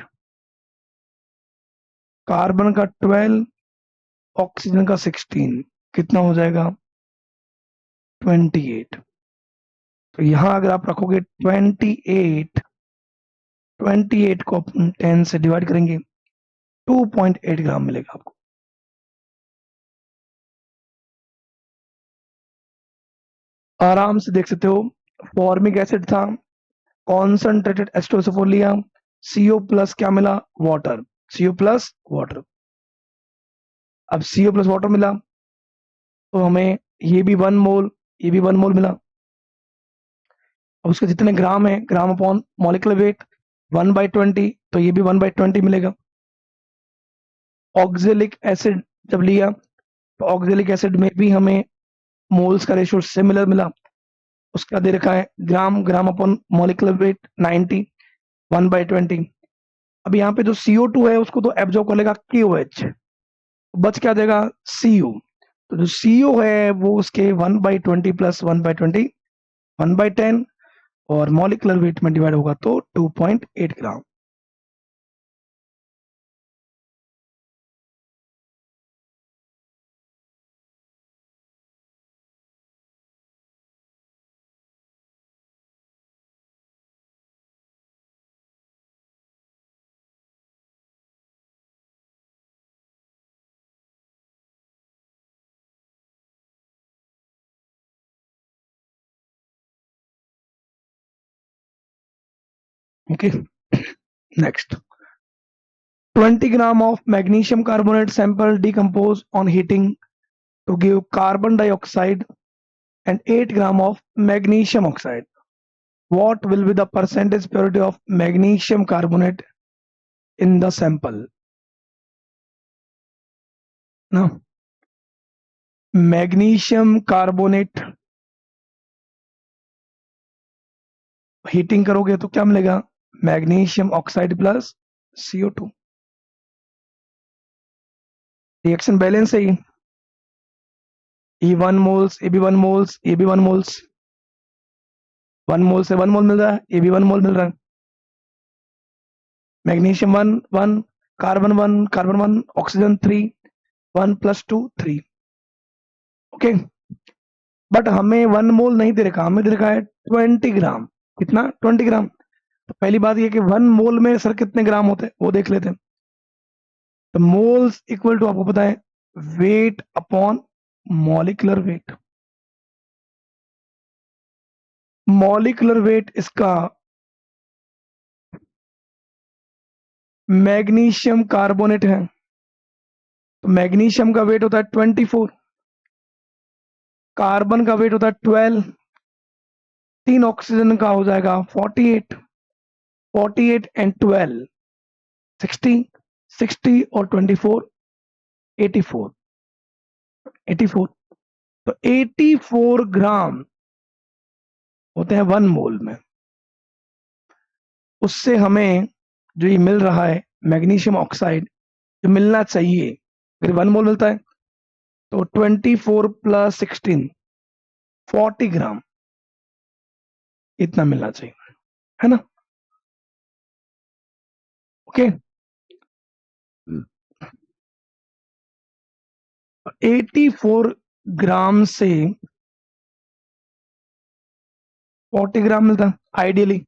Speaker 1: कार्बन का 12, ऑक्सीजन का 16, कितना हो जाएगा 28। तो यहां अगर आप रखोगे 28, 28 को अपन 10 से डिवाइड करेंगे 2.8 ग्राम मिलेगा आपको। आराम से देख सकते हो, फॉर्मिक एसिड था, कॉन्सेंट्रेटेड H2SO4 लिया, CO प्लस क्या मिला, वाटर, CO प्लस वाटर। अब CO प्लस वाटर मिला तो हमें ये भी 1 मोल, ये भी 1 मोल मिला। अब उसके जितने ग्राम है, ग्राम अपॉन मॉलिक्यूलर वेट 1/20, तो ये भी 1/20 मिलेगा। ऑक्जेलिक एसिड जब लिया तो ऑक्जेलिक एसिड में भी हमें मोल्स का रेशियो सिमिलर मिला, उसका दे रखा है ग्राम, ग्राम अपॉन मॉलिक्यूलर वेट 90, 1/20। अब यहाँ पे जो CO2 है उसको तो एब्जॉर्ब कर लेगा KOH, बच क्या देगा CO। तो जो CO है वो उसके 1/20 प्लस 1/20 1/10 और मॉलिक्यूलर वेट में डिवाइड होगा तो 2.8 gram. Okay, next 20 gram of magnesium carbonate sample decompose on heating to give carbon dioxide and 8 gram of magnesium oxide. What will be the percentage purity of magnesium carbonate in the sample? Now, magnesium carbonate heating करोगे तो क्या मिलेगा? Magnesium oxide plus CO2। Reaction balance है ये। E1 moles, AB1 moles, AB1 moles, 1 मोल से 1 मोल मिल रहा है, AB1 मोल मिल रहा है। Magnesium 1 1, carbon 1 oxygen 3, 1 + 2 3। Okay, but हमें 1 मोल नहीं दे रखा, हमें दे रखा है 20 ग्राम। कितना? 20 ग्राम। तो पहली बात ये कि 1 मोल में सर कितने ग्राम होते हैं वो देख लेते हैं। तो मोल्स इक्वल टू आपको पता है weight upon molecular wait. Molecular weight इसका मैग्नीशियम कार्बोनेट है, तो मैग्नीशियम का वेट होता है 24, कार्बन का वेट होता है 12, 3 ऑक्सीजन का हो जाएगा 48, 48 एंड 12 60, 60 और 24 84, 84। तो 84 ग्राम होते हैं 1 मोल में। उससे हमें जो ये मिल रहा है मैग्नीशियम ऑक्साइड, जो मिलना चाहिए, अगर 1 मोल मिलता है तो 24 + 16 40 ग्राम इतना मिलना चाहिए, है ना? ओके, 84 ग्राम से 40 ग्राम मिलता आइडियली।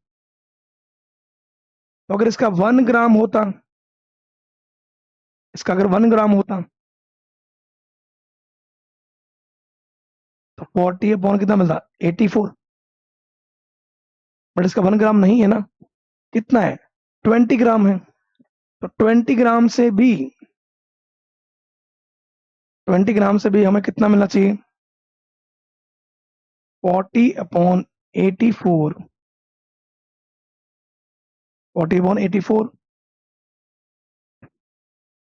Speaker 1: तो अगर इसका 1 ग्राम होता, इसका अगर 1 ग्राम होता तो 40 अपॉन कितना मिलता? 84। बट इसका 1 ग्राम नहीं है ना, कितना है? 20 ग्राम है। तो 20 ग्राम से भी, 20 ग्राम से भी हमें कितना मिलना चाहिए? 40/84, 40/84।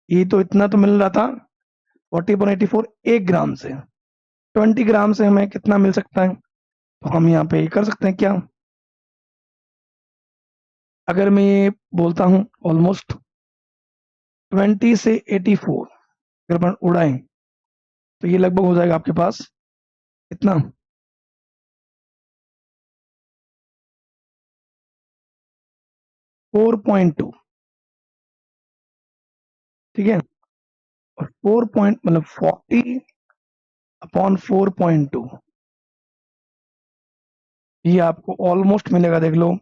Speaker 1: ये तो इतना तो मिल रहा था, 40/84 1 ग्राम से। 20 ग्राम से हमें कितना मिल सकता है? तो हम यहाँ पे कर सकते हैं क्या? अगर मैं ये बोलता हूँ ऑलमोस्ट 20 से 84 अगर अपन उड़ाएं तो ये लगभग हो जाएगा आपके पास इतना, 4.2। ठीक है, और 4 पॉइंट मतलब 40/4.2, ये आपको ऑलमोस्ट मिलेगा। देख लो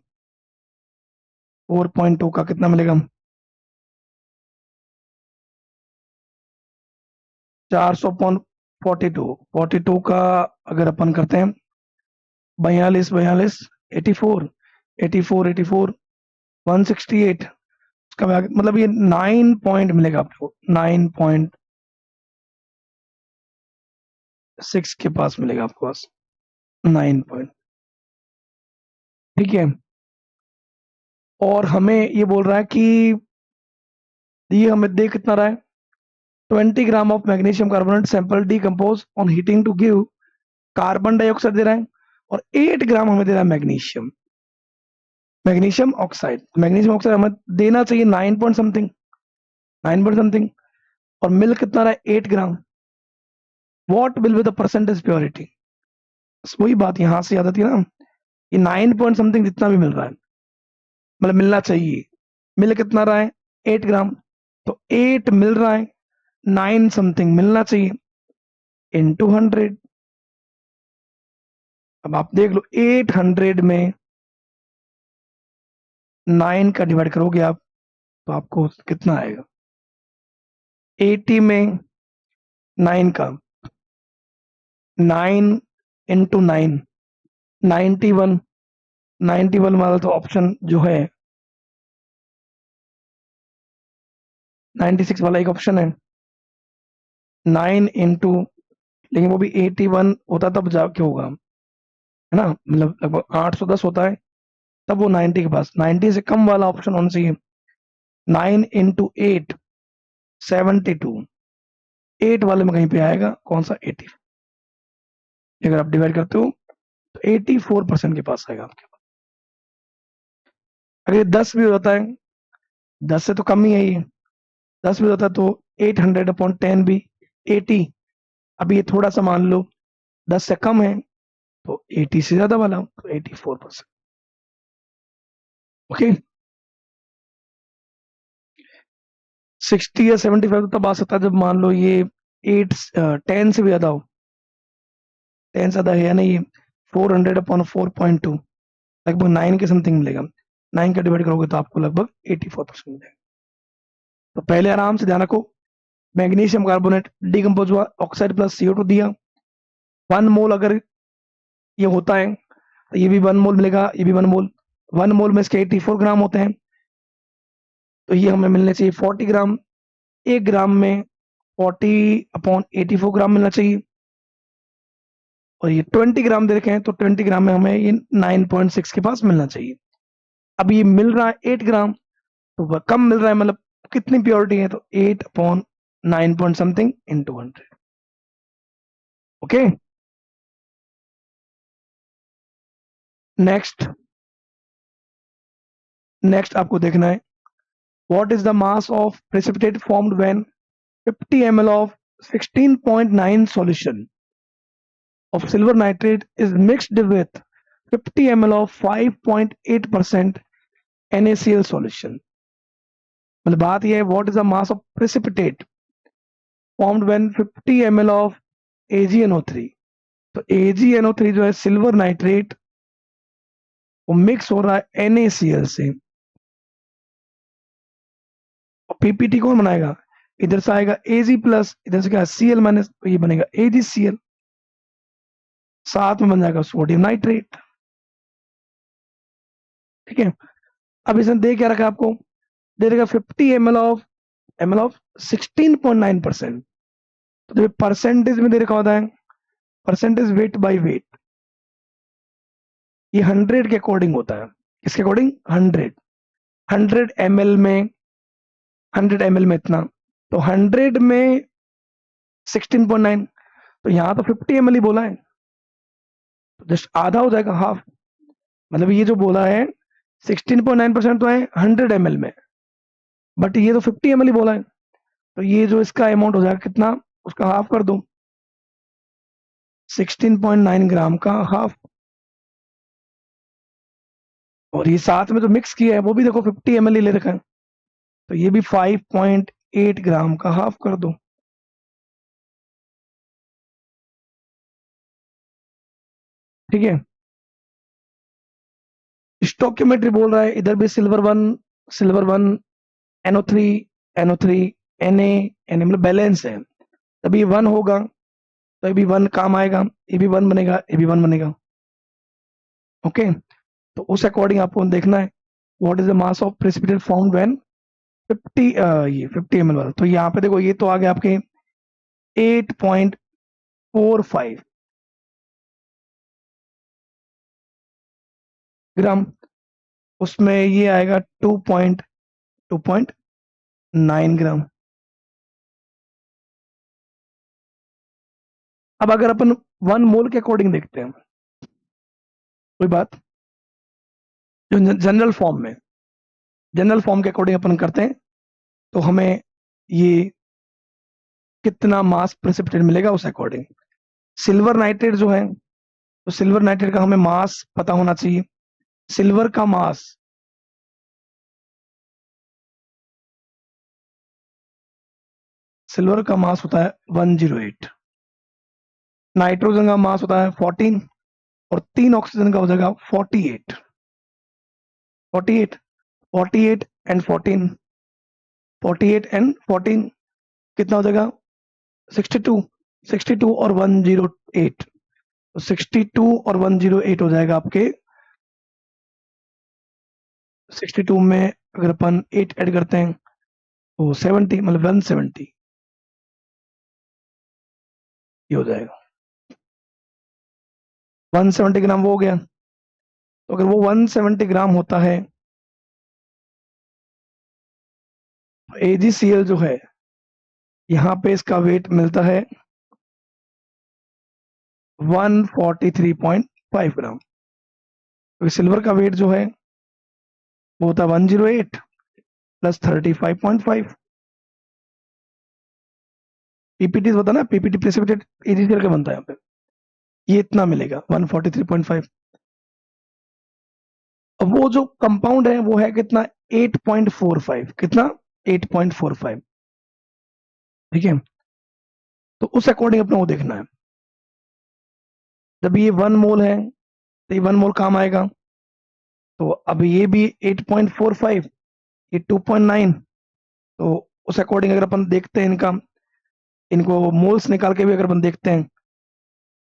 Speaker 1: 4.2 का कितना मिलेगा? 400/42, 42 का अगर अपन करते हैं 42 42, 84, 84 84, 168, उसका मतलब ये 9 पॉइंट मिलेगा आपको, 9.6 के पास मिलेगा आपके पास, 9 पॉइंट। ठीक है, और हमें ये बोल रहा है कि ये हमें दे कितना रहा है? 20 gram of magnesium carbonate sample decompose on heating to give carbon dioxide दे रहा है, और 8 ग्राम हमें दे रहा है magnesium, magnesium oxide. Magnesium oxide हमें देना चाहिए 9 पॉइंट समथिंग, 9 पॉइंट समथिंग, और मिल कितना रहा है? 8 gram. What will be the percentage purity? वही बात यहां से याद आती है ना, ये 9 पॉइंट समथिंग जितना भी मिल रहा है, मतलब मिलना चाहिए, मिल कितना रहा है? 8 ग्राम। तो 8 मिल रहा है, 9 समथिंग मिलना चाहिए, इंटू 100। अब आप देख लो 800 में 9 का डिवाइड करोगे आप तो आपको कितना आएगा? 80 में 9 का 9 इंटू 9, 91, 91 वाला तो ऑप्शन जो है 96 वाला एक ऑप्शन है, 9 इंटू, लेकिन वो भी 81 होता तब जाके होगा, है ना? मतलब लगभग 810 होता है तब वो 90 के पास, 90 से कम वाला ऑप्शन होना चाहिए। 9 इंटू 8 72, 8 वाले में कहीं पे आएगा कौन सा? 80। अगर आप डिवाइड करते हो तो 84% के पास आएगा आपके पास। अगर ये 10 भी हो जाता है, 10 से तो कम ही है ये, 10 भी होता तो 800/10 भी 80। अब ये थोड़ा सा मान लो 10 से कम है तो 80 से ज्यादा वाला तो 84%। ओके, 60 या 75 तो तब आ सकता है जब मान लो ये 10 से भी ज्यादा हो। 10 से ज्यादा है या नहीं, ये 400/4.2 लगभग 9 के समथिंग मिलेगा। 9 का डिवाइड करोगे तो आपको लगभग 84% मिलेगा। तो पहले आराम से ध्यान रखो, मैग्नीशियम कार्बोनेट डिकम्पोज हुआ, ऑक्साइड प्लस CO2 दिया, 1 मोल अगर ये होता है तो ये भी 1 मोल मिलेगा, ये भी 1 मोल। 1 मोल में इसके 84 ग्राम होते हैं, तो ये हमें मिलने चाहिए 40 ग्राम। 1 ग्राम में 40/84 ग्राम मिलना चाहिए। और ये 20 ग्राम दे रखे हैं तो 20 ग्राम में हमें ये 9.6 के पास मिलना चाहिए। अब ये मिल रहा है 8 ग्राम, तो वह कम मिल रहा है, मतलब कितनी प्योरिटी है, तो 8/9 point something into 100। Okay, next next आपको देखना है, what is the mass of precipitate formed when 50 ml of 16.9 solution of silver nitrate is mixed with 50 ml of 5.8% NaCl solution। मतलब बात यह है, what is the mass of precipitate formed when 50 ml of AgNO3। तो AgNO3 जो है silver nitrate, वो mix हो रहा है NaCl से। और पीपीटी कौन बनाएगा, इधर से आएगा Ag प्लस, इधर से क्या Cl माइनस, तो ये बनेगा AgCl, साथ में बन जाएगा सोडियम नाइट्रेट। ठीक है, अब इसने दे क्या रखा आपको, दे रखा 50 ml ऑफ 16.9%। तो परसेंटेज में दे रखा होता है, परसेंटेज वेट बाय वेट, ये 100 के अकॉर्डिंग होता है। किसके अकॉर्डिंग, 100। 100 ml में, 100 ml में इतना, तो 100 में 16.9, तो यहाँ तो 50 ml ही बोला है, तो जस्ट आधा हो जाएगा, हाफ। मतलब ये जो बोला है 16.9% तो है 100 ml में, बट ये तो 50 ml ही बोला है, तो ये जो इसका अमाउंट हो जाएगा कितना, उसका हाफ कर दो, 16.9 ग्राम का हाफ। और ये साथ में जो मिक्स किया है वो भी देखो 50 ml ही ले रखा है, तो ये भी 5.8 ग्राम का हाफ कर दो। ठीक है, स्टोक्योमेट्री बोल रहा है, इधर भी सिल्वर वन NO3 Na मतलब बैलेंस है, तभी 1 होगा, तो ये भी 1 काम आएगा, ये भी 1 बनेगा, ये भी 1 बनेगा। ओके, तो उस अकॉर्डिंग आपको देखना है, what is the mass of precipitate form when 50 ये 50 ml वाला, तो यहाँ पे देखो ये तो आ गया आपके 8.45 ग्राम, उसमें ये आएगा 2.9 ग्राम। अब अगर अपन 1 मोल के अकॉर्डिंग देखते हैं, कोई बात, जो जनरल फॉर्म के अकॉर्डिंग अपन करते हैं, तो हमें ये कितना मास प्रेसिपिटेट मिलेगा उस अकॉर्डिंग। सिल्वर नाइट्रेट जो है, तो सिल्वर नाइट्रेट का हमें मास पता होना चाहिए। सिल्वर का मास, सिल्वर का मास होता है 108, नाइट्रोजन का मास होता है 14, और 3 ऑक्सीजन का हो जाएगा 48। 48, 48 एंड 14, 48 एंड 14 कितना हो जाएगा, 62। 62 और 108, तो 62 और 108 हो जाएगा आपके, 62 में अगर अपन 8 ऐड करते हैं तो 70, मतलब 170 ये हो जाएगा। 170 ग्राम वो हो गया, तो अगर वो 170 ग्राम होता है, तो AgCl जो है, यहाँ पे इसका वेट मिलता है 143.5 ग्राम। तो सिल्वर का वेट जो है वो होता है 108 प्लस 35.5। पीपीटी होता है ना, पीपीटी प्रेसिपिटेट एजीसीएल का बनता है यहाँ पे, ये इतना मिलेगा 143.5। अब वो जो कंपाउंड है वो है कितना, 8.45, कितना 8.45, ठीक है। तो उस अकॉर्डिंग अपने को देखना है, जब ये 1 मोल है तो ये 1 मोल काम आएगा, तो अब ये भी 8.45, ये 2.9, तो उस अकॉर्डिंग अगर अपन देखते हैं इनको मोल्स निकाल के भी अगर अपन देखते हैं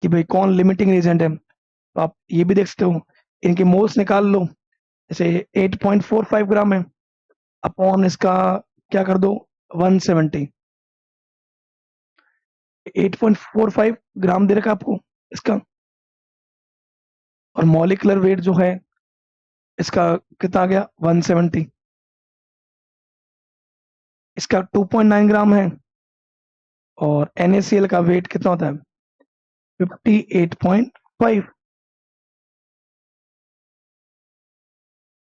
Speaker 1: कि भाई कौन लिमिटिंग रीजेंट है, तो आप ये भी देख सकते हो, इनके मोल्स निकाल लो। जैसे 8.45 ग्राम है अपॉन इसका क्या कर दो 170, 8.45 ग्राम दे रखा आपको इसका, और मॉलिकुलर वेट जो है इसका कितना आ गया 170, इसका 2.9 ग्राम है, और NaCl का वेट कितना होता है 58.5।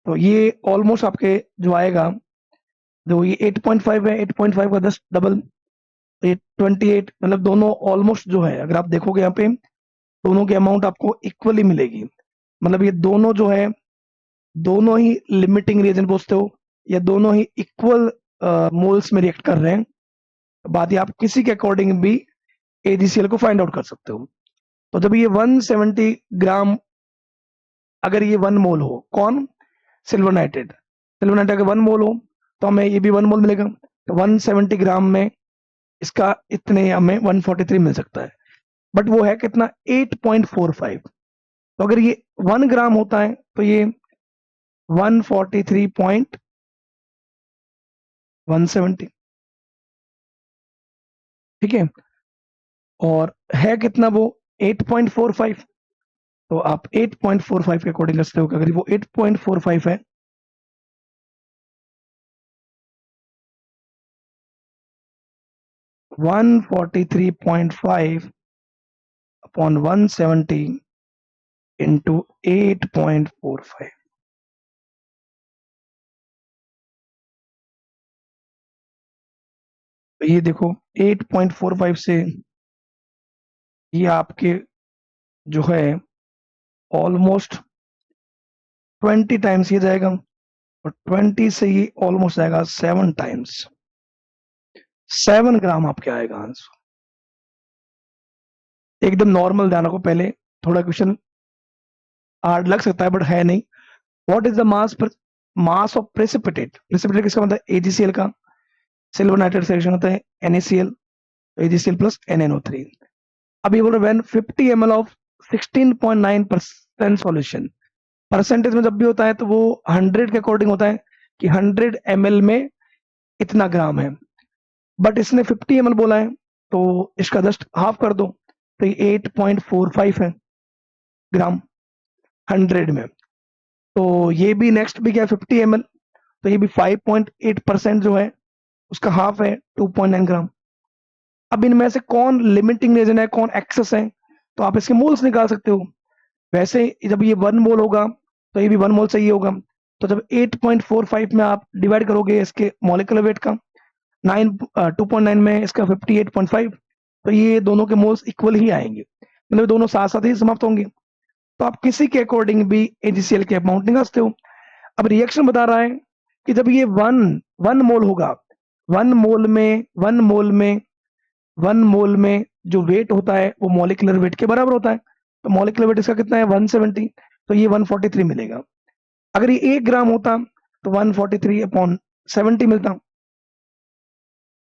Speaker 1: तो ये ऑलमोस्ट आपके जो आएगा, जो ये 8.5 है, 8.5 का 10 डबल, तो ये 28, मतलब दोनों ऑलमोस्ट जो है, अगर आप देखोगे यहाँ पे दोनों की अमाउंट आपको इक्वली मिलेगी, मतलब ये दोनों जो है दोनों ही लिमिटिंग रीजन पूछते हो, या दोनों ही इक्वल मोल्स में रिएक्ट कर रहे हैं, बात ये आप किसी के अकॉर्डिंग भी एजीसीएल को फाइंड आउट कर सकते हो। तो जब ये 170 ग्राम, अगर ये 1 मोल हो, कौन, सिल्वर नाइट्रेट, सिल्वर नाइट्रेट अगर 1 मोल हो तो हमें ये भी 1 मोल मिलेगा, तो 170 ग्राम में इसका इतने हमें 143 मिल सकता है, बट वो है कितना 8.45। तो अगर ये 1 ग्राम होता है तो ये 143.170, ठीक है, और है कितना वो 8.45, तो आप 8.45 के अकॉर्डिंग करते हो, अगर वो 8.45 है, 143.5 अपॉन 170 इंटू 8.45, तो ये देखो 8.45 से ये आपके जो है ऑलमोस्ट 20 टाइम्स ये जाएगा, और 20 से ये ऑलमोस्ट जाएगा 7 टाइम्स, 7 ग्राम आपके आएगा आंसर। एकदम नॉर्मल, ध्यान रखो, पहले थोड़ा क्वेश्चन हार्ड लग सकता है बट है नहीं। What is the mass of precipitate, precipitate किसका मतलब एजीसीएल का, सिल्वर नाइट्रेट सॉल्यूशन होता है NaCl, AgCl प्लस NnO3। अब ये बोल रहे when 50 ml of 16.9% solution, percentage में जब भी होता है तो वो 100 के अकॉर्डिंग होता है कि 100 ml में इतना ग्राम है, बट इसने 50 ml बोला है तो इसका जस्ट हाफ कर दो, तो ये 8.45 है ग्राम 100 में। तो ये भी नेक्स्ट भी क्या 50 ml, तो ये भी 5.8% जो है उसका हाफ है 2.9 ग्राम। अब इनमें से कौन लिमिटिंग रीजन है, कौन एक्सेस है, तो आप इसके मोल्स निकाल सकते हो। वैसे जब ये 1 मोल होगा तो ये भी 1 मोल चाहिए होगा, तो जब 8.45 में आप डिवाइड करोगे इसके मॉलिक्यूलर वेट का 2.9 में इसका 58.5, तो ये दोनों के मोल्स इक्वल ही आएंगे, मतलब दोनों साथ साथ ही समाप्त होंगे, तो आप किसी के अकॉर्डिंग भी एजीसीएल के अमाउंट निकाल सकते हो। अब रिएक्शन बता रहा है कि जब ये वन मोल होगा, 1 मोल में जो वेट होता है वो मॉलिक्यूलर वेट के बराबर होता है, तो मॉलिक्यूलर वेट इसका कितना है 170, तो ये 143 मिलेगा। अगर ये 1 ग्राम होता तो 143 अपॉन 70 मिलता,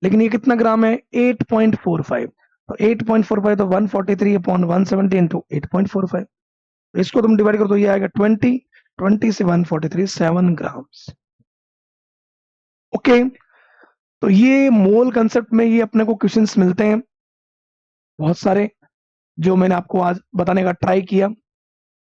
Speaker 1: लेकिन ये कितना ग्राम है 8.45, तो 8.45 तो 143 अपॉन 170 इंटू 8.45, इसको तुम डिवाइड कर दो, ये आएगा 20 से 143 7 ग्राम्स। ओके, तो ये मोल कंसेप्ट में ये अपने को क्वेश्चंस मिलते हैं बहुत सारे, जो मैंने आपको आज बताने का ट्राई किया।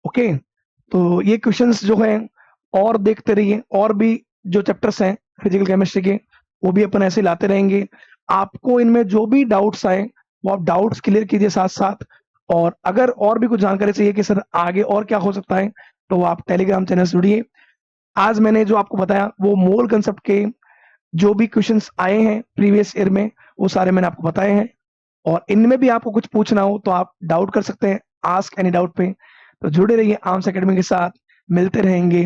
Speaker 1: ओके, तो ये क्वेश्चंस जो है और देखते रहिए, और भी जो चैप्टर्स हैं फिजिकल केमिस्ट्री के वो भी अपन ऐसे लाते रहेंगे। आपको इनमें जो भी डाउट्स आए वो आप डाउट्स क्लियर कीजिए साथ साथ, और अगर और भी कुछ जानकारी चाहिए कि सर आगे और क्या हो सकता है, तो आप टेलीग्राम चैनल से जुड़िए। आज मैंने जो आपको बताया वो मोल कंसेप्ट के जो भी क्वेश्चंस आए हैं प्रीवियस ईयर में, वो सारे मैंने आपको बताए हैं। और इनमें भी आपको कुछ पूछना हो तो आप डाउट कर सकते हैं, आस्क एनी डाउट पे। तो जुड़े रहिए आर्म्स एकेडमी के साथ, मिलते रहेंगे